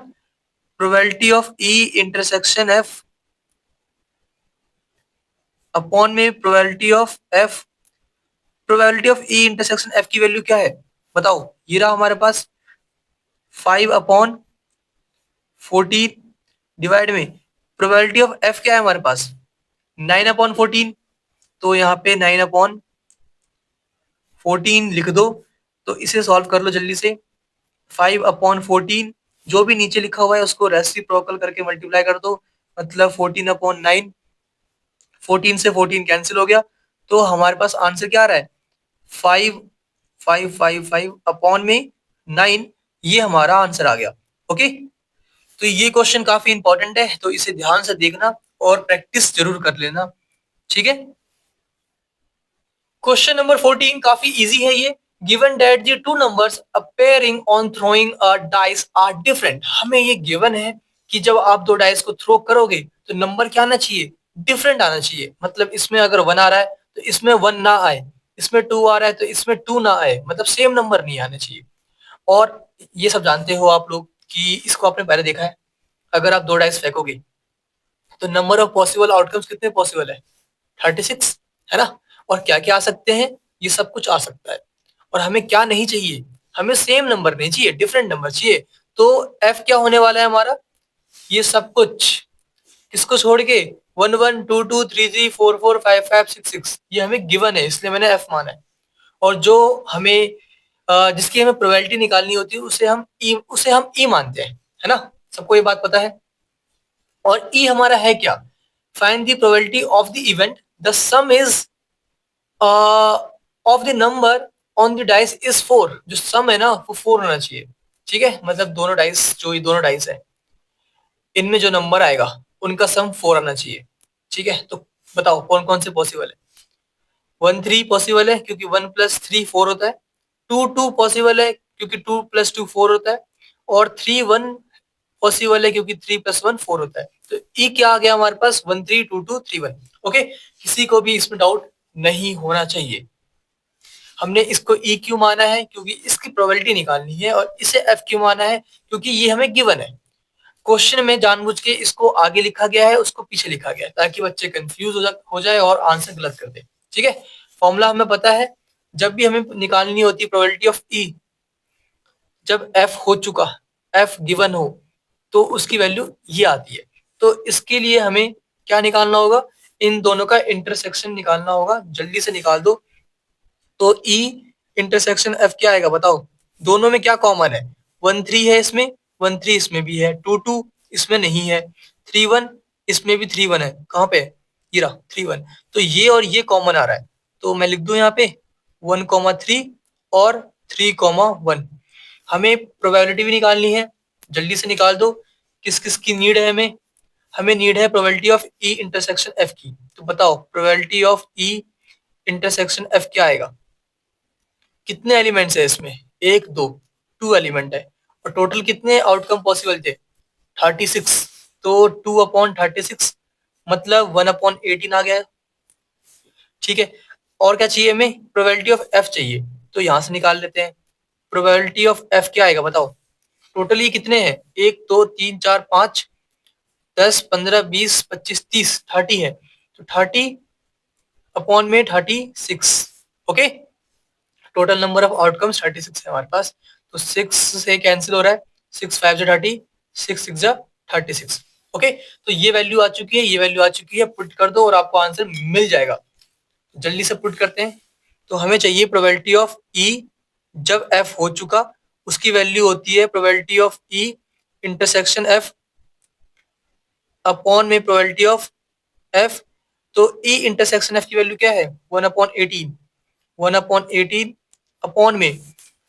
Probability of E intersection F upon में probability of F. Probability of E intersection F की वैल्यू क्या है बताओ? ये रहा हमारे पास 5/14 डिवाइड में प्रोबेबिलिटी ऑफ एफ क्या है हमारे पास? 9/14। तो यहाँ पे 9/14 लिख दो। तो इसे सॉल्व कर लो जल्दी से। 5/14 जो भी नीचे लिखा हुआ है उसको रेसिप्रोकल करके मल्टीप्लाई कर दो, मतलब 14/9। 14 से 14 कैंसिल हो गया। तो हमारे पास आंसर क्या आ रहा है? 5,555/9। ये हमारा आंसर आ गया। ओके, तो ये क्वेश्चन काफी इंपॉर्टेंट है, तो इसे ध्यान से देखना और प्रैक्टिस जरूर कर लेना, ठीक है? क्वेश्चन नंबर 14 काफी इजी है ये। Given that the two numbers appearing on throwing a dice are different. हमें ये गिवन है कि जब आप दो डाइस को थ्रो करोगे तो नंबर क्या आना चाहिए? डिफरेंट आना चाहिए। मतलब इसमें अगर 1 आ रहा है तो इसमें 1 ना आए, इसमें 2 आ रहा है तो इसमें 2 ना आए, मतलब सेम नंबर नहीं आने चाहिए। और ये सब जानते हो आप लोग कि इसको आपने पहले देखा है, अगर आप दो डाइस फेंकोगे तो नंबर ऑफ पॉसिबल आउटकम्स कितने पॉसिबल है? 36, है ना? और क्या क्या आ सकते हैं? ये सब कुछ आ सकता है। और हमें क्या नहीं चाहिए? हमें सेम नंबर नहीं चाहिए, डिफरेंट नंबर चाहिए। तो एफ क्या होने वाला है हमारा? ये सब कुछ, किसको छोड़ के? 112233445566 ये हमें गिवन है, इसलिए मैंने एफ माना है। और जो हमें जिसकी हमें प्रोबेबिलिटी निकालनी होती है उसे हम ई मानते हैं, है ना? सबको ये बात पता है। और ई हमारा है क्या? Find the probability of the event, the some is of the number on the dice is 4। जो सम है ना वो 4 होना चाहिए, ठीक है? मतलब दोनों डाइस, जो ये दोनों डाइस है, इनमें जो नंबर आएगा उनका सम 4 आना चाहिए, ठीक है? तो बताओ कौन कौन से पॉसिबल है? 1 3 पॉसिबल है क्योंकि 1 + 3 4 होता है। 2 2 पॉसिबल है क्योंकि 2 + 2 4 होता है। और 3 1 पॉसिबल है क्योंकि 3 + 1 4 होता है। तो ई क्या आ गया हमारे पास? 1 3 2 2 3 1। ओके, किसी को भी इसमें डाउट नहीं होना चाहिए। हमने इसको ई क्यों माना है? क्योंकि इसकी प्रोबेबिलिटी निकालनी है। और इसे एफ क्यों माना है? क्योंकि ये हमें गिवन है। क्वेश्चन में जानबूझ के इसको आगे लिखा गया है, उसको पीछे लिखा गया है, ताकि बच्चे कंफ्यूज हो जाए और आंसर गलत कर दे, ठीक है? फॉर्मूला हमें पता है। जब भी हमें निकालनी होती है प्रोबेबिलिटी ऑफ ई, जब एफ हो चुका, एफ गिवन हो, तो उसकी वैल्यू ये आती है। तो इसके लिए हमें क्या निकालना होगा? इन दोनों का इंटरसेक्शन निकालना होगा। जल्दी से निकाल दो। तो ई इंटरसेक्शन एफ क्या आएगा बताओ? दोनों में क्या कॉमन है? 1 3 है इसमें, 1 3 इसमें भी है, 2 2 इसमें नहीं है, 3 1 इसमें भी 3 1 है। कहाँ पे? ये रहा 3 1। तो ये और ये कॉमन आ रहा है, तो मैं लिख दूं यहाँ पे 1 3 और 3 1। हमें प्रोबेबिलिटी भी निकालनी है, जल्दी से निकाल दो। किस किस की नीड है हमें? हमें नीड है probability of E intersection F की। तो बताओ probability of E intersection F क्या आएगा? कितने एलिमेंट्स है इसमें? 1 2, 2 एलिमेंट है। और टोटल कितने आउटकम पॉसिबल थे? 36। तो 2/36 मतलब 1/18 आ गया, ठीक है? और क्या चाहिए हमें? प्रोबेबिलिटी ऑफ एफ चाहिए, तो यहां से निकाल लेते हैं। प्रोबेबिलिटी ऑफ एफ क्या आएगा बताओ? टोटली कितने हैं? 1 2 3 4 5 10 15 20 25 30, 30 है। तो 30/36। Okay, total number of outcomes 36 है हमारे पास। तो 6 से कैंसिल हो रहा है, 6 5 जा 30, 6 6 जा 36। ओके, तो ये वैल्यू आ चुकी है, ये वैल्यू आ चुकी है। पुट कर दो और आपको आंसर मिल जाएगा। जल्दी से पुट करते हैं। तो हमें चाहिए प्रोबेबिलिटी ऑफ ई जब एफ हो चुका, उसकी वैल्यू होती है probability of E intersection F upon में प्रोबेबिलिटी ऑफ एफ। तो ई इंटरसेक्शन एफ की वैल्यू क्या है? 1/18, 1/18 अपॉन में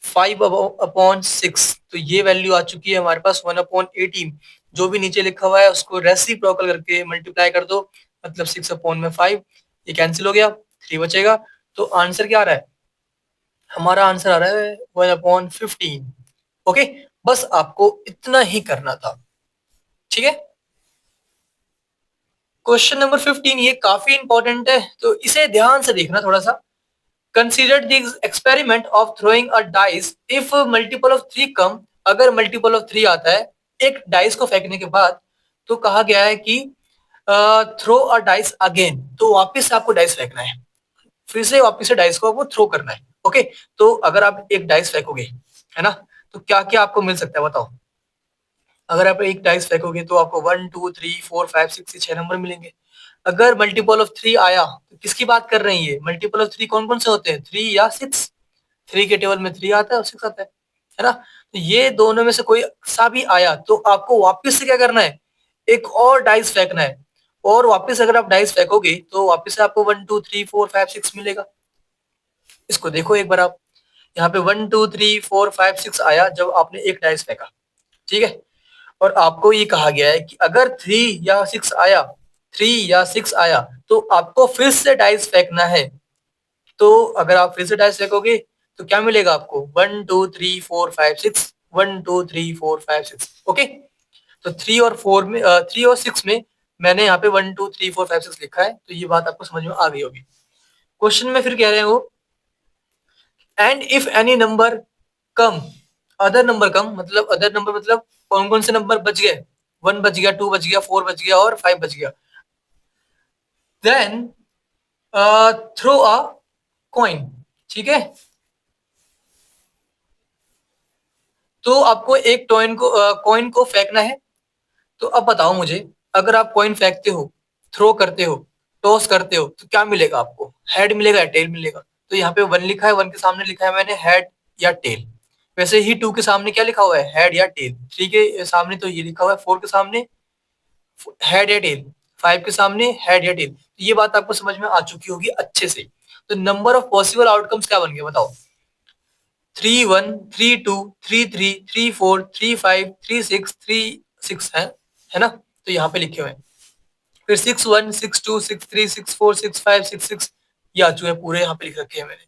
5/6। तो ये वैल्यू आ चुकी है हमारे पास 1/18। जो भी नीचे लिखा हुआ है उसको रेसिप्रोकल करके मल्टीप्लाई कर दो, मतलब 6/5। ये कैंसिल हो गया, 3 बचेगा। तो आंसर क्या आ रहा है? हमारा आंसर आ रहा है 1/15। ओके, बस आपको इतना ही करना था, ठीक है? क्वेश्चन नंबर 15 ये काफी इंपॉर्टेंट है, तो इसे ध्यान से देखना थोड़ा सा। Consider the experiment of throwing a dice if multiple of 3 कम। अगर मल्टीपल ऑफ 3 आता है एक डाइस को फेंकने के बाद, तो कहा गया है कि थ्रो अ डाइस अगेन। तो वापस से आपको डाइस फेंकना है, फिर से वापस से डाइस को आपको थ्रो करना है। ओके, तो अगर आप एक डाइस फेंकोगे, है ना, तो क्या क्या आपको मिल सकता है बताओ? अगर आप एक डाइस फेंकोगे तो आपको 1 2 3 4 5 6 6 नंबर मिलेंगे। अगर मल्टीपल ऑफ 3 आया तो किसकी बात कर रही है? मल्टीपल ऑफ 3 कौन कौन से होते हैं? 3 या 6। 3 के टेबल में 3 आता है और 6 आता है ना? तो ये दोनों में से कोई सा भी आया तो आपको वापस से क्या करना है? एक और डाइस फेंकना है। और वापस अगर आप डाइस फेंकोगे तो वापस से आपको 1 2 3 4 5 6 मिलेगा। इसको देखो एक बार आप, यहाँ पे 1 2 3 4 5 6 आया जब आपने एक डाइस फेंका, ठीक है? और आपको ये कहा गया है कि अगर 3 या 6 आया तो आपको फिर से डाइस फेंकना है। तो अगर आप फिर से डाइस फेंकोगे तो क्या मिलेगा आपको? 1 2 3 4 5 6, 1 2 3 4 5 6। ओके, तो 3 और 6 में मैंने यहाँ पे 1 2 3 4 5 6 लिखा है, तो ये बात आपको समझ में आ गई होगी। क्वेश्चन में फिर कह रहे हैं वो, and if any number come, other number come, मतलब अदर नंबर मतलब कौन कौन से नंबर बच गए? 1 बच गया, 2 बच गया, 4 बच गया और 5 बच गया। देन थ्रो अ कॉइन, ठीक है? तो आपको एक कॉइन को फेंकना है। तो अब बताओ मुझे, अगर आप कॉइन फेंकते हो थ्रो करते हो, टॉस करते हो, तो क्या मिलेगा आपको? हेड मिलेगा या टेल मिलेगा? तो यहाँ पे 1 लिखा है, 1 के सामने लिखा है मैंने हेड या टेल। वैसे ही 2 के सामने क्या लिखा हुआ है? हेड या टेल। 3 के सामने तो ये लिखा हुआ है, 4 के सामने हेड या टेल, 5 के सामने हेड या टेल। तो ये बात आपको समझ में आ चुकी होगी अच्छे से। तो नंबर ऑफ पॉसिबल आउटकम्स क्या बन गए बताओ? 3-1, 3-2, 3-3, 3-4, 3-5, 3-6, 3-6 है ना? तो यहाँ पे लिखे हुए हैं। फिर 6-1, 6-2, 6-3, 6-4, 6-5, 6-6 ये आ चुके हैं पूरे, यहाँ पे लिख रखे हैं मैंने।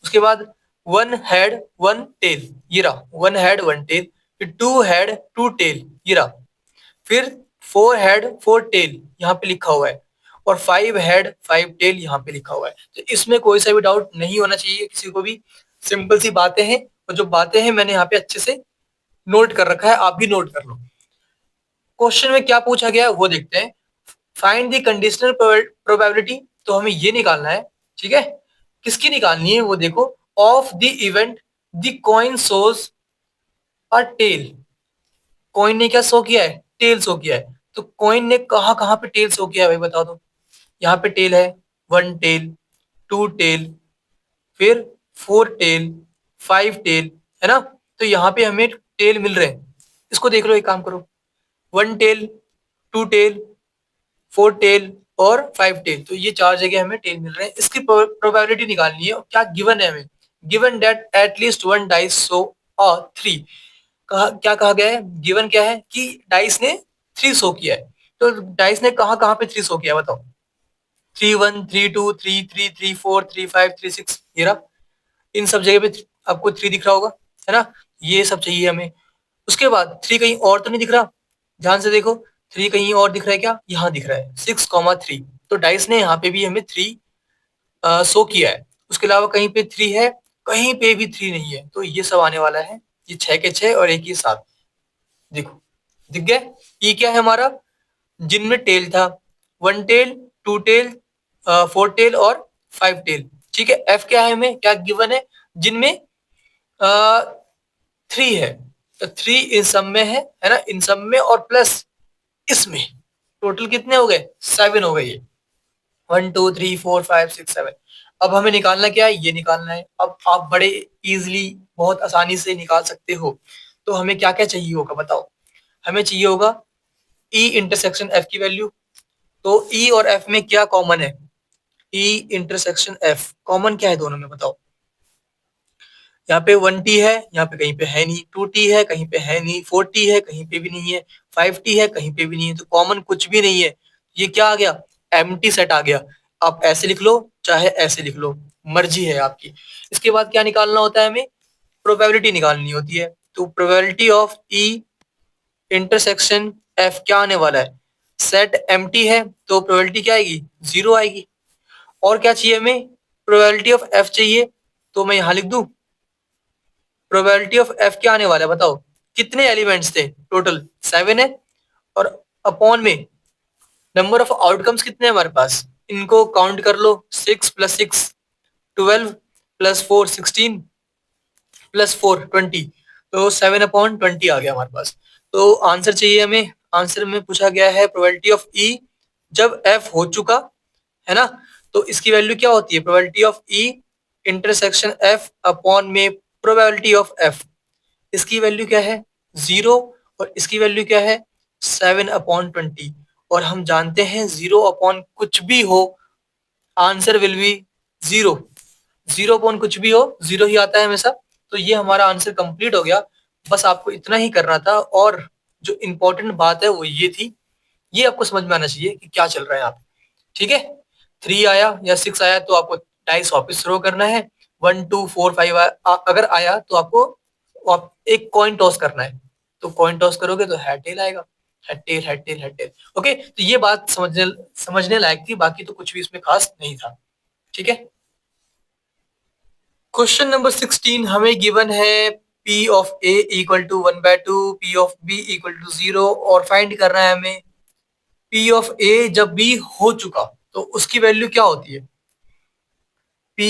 उसके बाद 1 हेड 1 टेल, ये रहा 1 हेड 1 टेल। फिर 2 हेड 2 टेल, ये रहा। फिर 4 हेड 4 टेल यहाँ पे लिखा हुआ है, और 5 हेड 5 टेल यहाँ पे लिखा हुआ है। तो इसमें कोई सा भी डाउट नहीं होना चाहिए किसी को भी। सिंपल सी बातें हैं, और जो बातें हैं मैंने यहाँ पे अच्छे से नोट कर रखा है, आप भी नोट कर लो। क्वेश्चन में क्या पूछा गया है वो देखते हैं। फाइंड द कंडीशनल प्रोबेबिलिटी, तो हमें ये निकालना है, ठीक है? किसकी निकालनी है वो देखो। Of the event the coin shows a tail, coin ने क्या शो किया है? टेल शो किया है। तो कॉइन ने कहां कहां पे टेल शो किया है भाई बता दो? यहाँ पे टेल है, 1 टेल, 2 टेल, फिर 4 टेल, 5 टेल, है ना? तो यहाँ पे हमें टेल मिल रहे हैं। इसको देख लो, एक काम करो, 1 टेल, 2 टेल, 4 टेल और 5 टेल, तो ये 4 जगह हमें टेल मिल रहे हैं। इसकी प्रोबेबिलिटी निकालनी है। और क्या गिवन है हमें? गिवन दैट एटलीस्ट 1 डाइस सो अ 3। क्या कहा गया है? गिवन क्या है कि डाइस ने 3 शो किया है। तो डाइस ने कहां कहां पे 3 शो किया बताओ? 3-1, 3-2, 3-3, 3-4, 3-5, 3-6, ये रहा। इन सब जगह पे आपको 3 दिख रहा होगा, है ना? ये सब चाहिए हमें। उसके बाद 3 कहीं और तो नहीं दिख रहा? ध्यान से देखो, 3 कहीं और दिख रहा है क्या? यहाँ दिख रहा है 6,3। तो डाइस ने यहाँ पे भी हमें 3 शो किया है। उसके अलावा कहीं पे 3 है, कहीं पे भी 3 नहीं है। तो ये सब आने वाला है, ये 6 के 6 और एक ही 7। देखो दिख गया? ये क्या है हमारा? जिनमें टेल था, 1 टेल, 2 टेल, 4 टेल और 5 टेल। ठीक है। एफ क्या है हमें? क्या गिवन है? जिनमें 3 है। तो 3 इन सब में है ना? इन सब में और प्लस इसमें टोटल कितने हो गए? 7 हो गए ये। 1 2 3 4 5 6 7। अब हमें निकालना क्या है? ये निकालना है। अब आप बड़े इजीली, बहुत आसानी से निकाल सकते हो। तो हमें क्या क्या चाहिए होगा बताओ? हमें चाहिए होगा ई इंटरसेक्शन एफ की वैल्यू। तो ई और एफ में क्या कॉमन है? ई इंटरसेक्शन एफ कॉमन क्या है दोनों में बताओ? यहाँ पे 1t है, यहाँ पे कहीं पे है नहीं, 2t है, कहीं पे है नहीं, 4t है, कहीं पे भी नहीं है, 5t है, कहीं पे भी नहीं है। तो कॉमन कुछ भी नहीं है। ये क्या आ गया? एम्प्टी सेट आ गया। आप ऐसे लिख लो चाहे ऐसे लिख लो, मर्जी है आपकी। इसके बाद क्या निकालना होता है हमें? प्रोबेबिलिटी निकालनी होती है। तो probability of E intersection F क्या आने वाला है? सेट एम्प्टी है तो प्रोबेबिलिटी क्या आएगी? 0 आएगी। और क्या चाहिए हमें? प्रोबेबिलिटी ऑफ एफ चाहिए। तो मैं यहां लिख दूं, प्रोबेबिलिटी ऑफ एफ क्या आने वाला है बताओ? कितने एलिमेंट्स थे? टोटल 7 है। और अपॉन में नंबर ऑफ आउटकम्स कितने हैं हमारे पास? इनको काउंट कर लो, 6 + 6 12 + 4 16 + 4 20। तो 7/20 आ गया हमारे पास। तो आंसर चाहिए हमें। आंसर में पूछा गया है प्रोबेबिलिटी ऑफ ई जब एफ हो चुका, है ना? तो इसकी वैल्यू क्या होती है? Probability of E intersection F upon में प्रोबेबिलिटी ऑफ एफ। इसकी वैल्यू क्या है? 0। और इसकी वैल्यू क्या है? 7/20। और हम जानते हैं 0 अपॉन कुछ भी हो, आंसर विल बी 0। 0 अपॉन कुछ भी हो, 0 ही आता है हमेशा। तो ये हमारा आंसर कंप्लीट हो गया। बस आपको इतना ही करना था। और जो इम्पोर्टेंट बात है वो ये थी, ये आपको समझ में आना चाहिए कि क्या चल रहा है आप। ठीक है। 3 आया या 6 आया तो आपको डाइस वापस थ्रो करना है। 1 2 4 5 अगर आया तो आपको आप एक कॉइन टॉस करना है। तो कॉइन टॉस करोगे तो हेड टेल आएगा। Head tail head tail head tail. Okay, तो ये बात समझने लायक थी, बाकी तो कुछ भी इसमें खास नहीं था। ठीक है। क्वेश्चन नंबर 16 हमें गिवन है P of A equal to 1/2, P of B equal to 0, और फाइंड करना है हमें P ऑफ A जब B हो चुका तो उसकी वैल्यू क्या होती है? P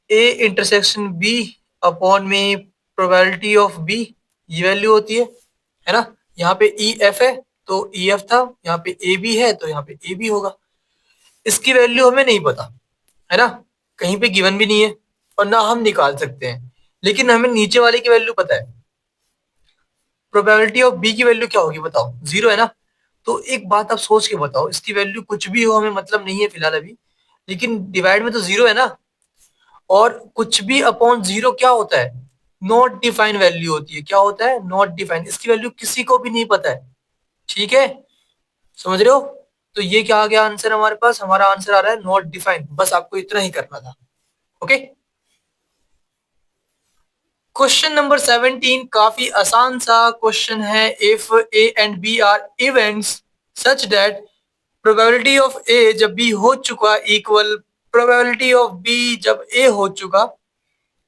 A intersection B upon में प्रोबेबिलिटी ऑफ B, ये वैल्यू होती है ना? यहाँ पे E F है तो ई एफ था, यहाँ पे ए बी है तो यहाँ पे ए बी होगा। इसकी वैल्यू हमें नहीं पता, है ना, कहीं पे गिवन भी नहीं है और ना हम निकाल सकते हैं, लेकिन हमें नीचे वाले की वैल्यू पता है। प्रोबेबिलिटी ऑफ बी की वैल्यू क्या होगी बताओ, 0 है ना। तो एक बात आप सोच के बताओ, इसकी वैल्यू कुछ भी हो हमें मतलब नहीं है फिलहाल अभी, लेकिन डिवाइड में तो 0 है ना। और कुछ भी अपॉन 0 क्या होता है, नॉट डिफाइन वैल्यू होती है। क्या होता है, नॉट डिफाइन, इसकी वैल्यू किसी को भी नहीं पता है। ठीक है, समझ रहे हो। तो ये क्या आ गया आंसर हमारे पास, हमारा आंसर आ रहा है नॉट डिफाइन। बस आपको इतना ही करना था। ओके, क्वेश्चन नंबर 17 काफी आसान सा क्वेश्चन है। If A and B are events such that probability of A जब बी हो चुका इक्वल प्रोबेबिलिटी ऑफ बी जब ए हो चुका,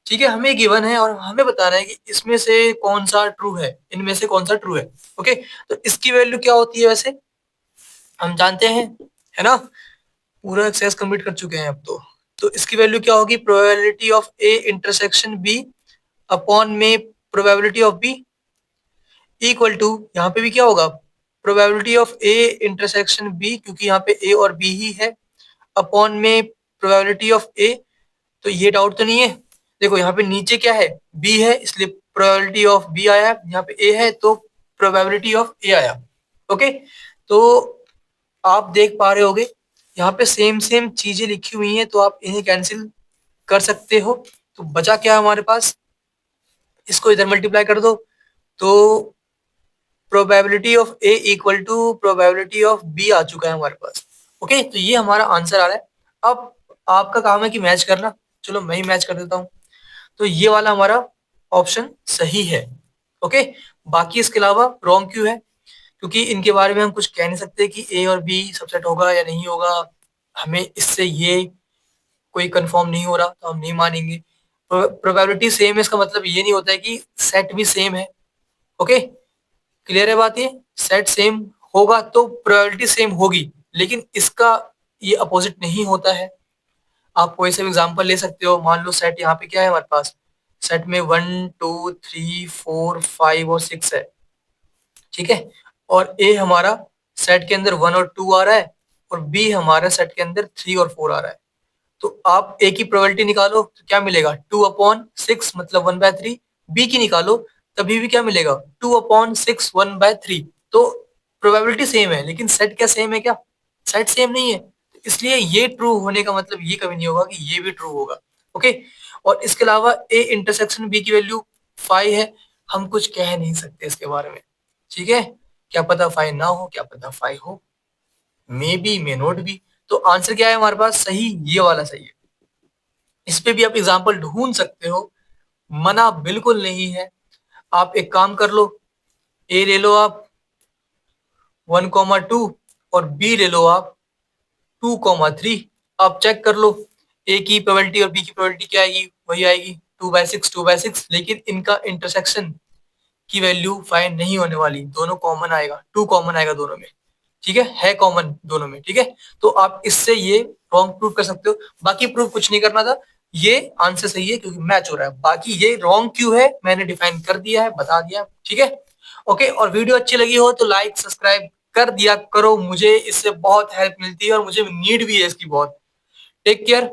ठीक है, हमें गिवन है और हमें बताना है कि इसमें से कौन सा ट्रू है, इनमें से कौन सा ट्रू है। ओके, तो इसकी वैल्यू क्या होती है वैसे हम जानते हैं, है ना, पूरा एक्सरसाइज कंप्लीट कर चुके हैं अब तो इसकी वैल्यू क्या होगी, probability of A intersection B upon में probability of B equal to, यहाँ पे भी क्या होगा, probability of A intersection B, क्योंकि यहाँ पे ए और बी ही है, अपॉन में प्रोबेबिलिटी ऑफ ए। तो ये डाउट तो नहीं है, देखो यहाँ पे नीचे क्या है, बी है, इसलिए प्रोबेबिलिटी ऑफ बी आया, यहाँ पे ए है तो प्रोबेबिलिटी ऑफ ए आया। ओके, तो आप देख पा रहे होगे यहाँ पे सेम सेम चीजें लिखी हुई हैं, तो आप इन्हें कैंसिल कर सकते हो। तो बचा क्या हमारे पास, इसको इधर मल्टीप्लाई कर दो, तो probability of A equal to probability of B आ चुका है हमारे पास। ओके, तो ये हमारा आंसर आ रहा है। अब आपका काम है कि मैच करना, चलो मैं ही मैच कर देता हूँ। तो ये वाला हमारा ऑप्शन सही है। ओके, बाकी इसके अलावा रॉन्ग क्यों है, क्योंकि इनके बारे में हम कुछ कह नहीं सकते कि ए और बी सबसेट होगा या नहीं होगा, हमें इससे ये कोई कंफर्म नहीं हो रहा तो हम नहीं मानेंगे। प्रोबेबिलिटी सेम है इसका मतलब ये नहीं होता है कि सेट भी सेम है। ओके, क्लियर है बात, ये सेट सेम होगा तो प्रोबेबिलिटी सेम होगी, लेकिन इसका ये अपोजिट नहीं होता है। आप कोई सा एग्जांपल ले सकते हो, मान लो सेट यहाँ पे क्या है हमारे पास, सेट में 1 2 3 4 5 और 6 है, ठीक है, और ए हमारा सेट के अंदर 1 और 2 आ रहा है और बी हमारा सेट के अंदर 3 और 4 आ रहा है। तो आप ए की प्रोबेबिलिटी निकालो तो क्या मिलेगा, 2/6 मतलब 1/3। बी की निकालो तभी भी क्या मिलेगा, 2/6 1/3। तो प्रोबेबिलिटी सेम है लेकिन सेट क्या सेम है क्या, सेट सेम नहीं है, तो इसलिए ये ट्रू होने का मतलब ये कभी नहीं होगा कि ये भी ट्रू होगा। ओके, और इसके अलावा ए इंटरसेक्शन बी की वैल्यू 5 है, हम कुछ कह नहीं सकते इसके बारे में। ठीक है, क्या पता 5 ना हो, क्या पता 5 हो, may be may not be. तो आंसर क्या है हमारे पास, सही ये वाला सही है। इस पे भी आप एग्जाम्पल ढूंढ सकते हो, मना बिल्कुल नहीं है। आप एक काम कर लो, ए ले लो आप 1,2 और बी ले लो आप 2,3। आप चेक कर लो, ए की प्रोबेबिलिटी और बी की प्रोबेबिलिटी क्या आएगी, वही आएगी 2/6 2/6, लेकिन इनका इंटरसेक्शन की वैल्यू 5 नहीं होने वाली, दोनों कॉमन आएगा, 2 कॉमन आएगा दोनों में। ठीक है कॉमन दोनों में। ठीक है, तो आप इससे ये रॉन्ग प्रूव कर सकते हो, बाकी प्रूव कुछ नहीं करना था, ये आंसर सही है क्योंकि मैच हो रहा है। बाकी ये रॉन्ग क्यों है मैंने डिफाइन कर दिया है, बता दिया। ठीक है, ओके, और वीडियो अच्छी लगी हो तो लाइक सब्सक्राइब कर दिया करो, मुझे इससे बहुत हेल्प मिलती है और मुझे नीड भी है इसकी बहुत। Take care.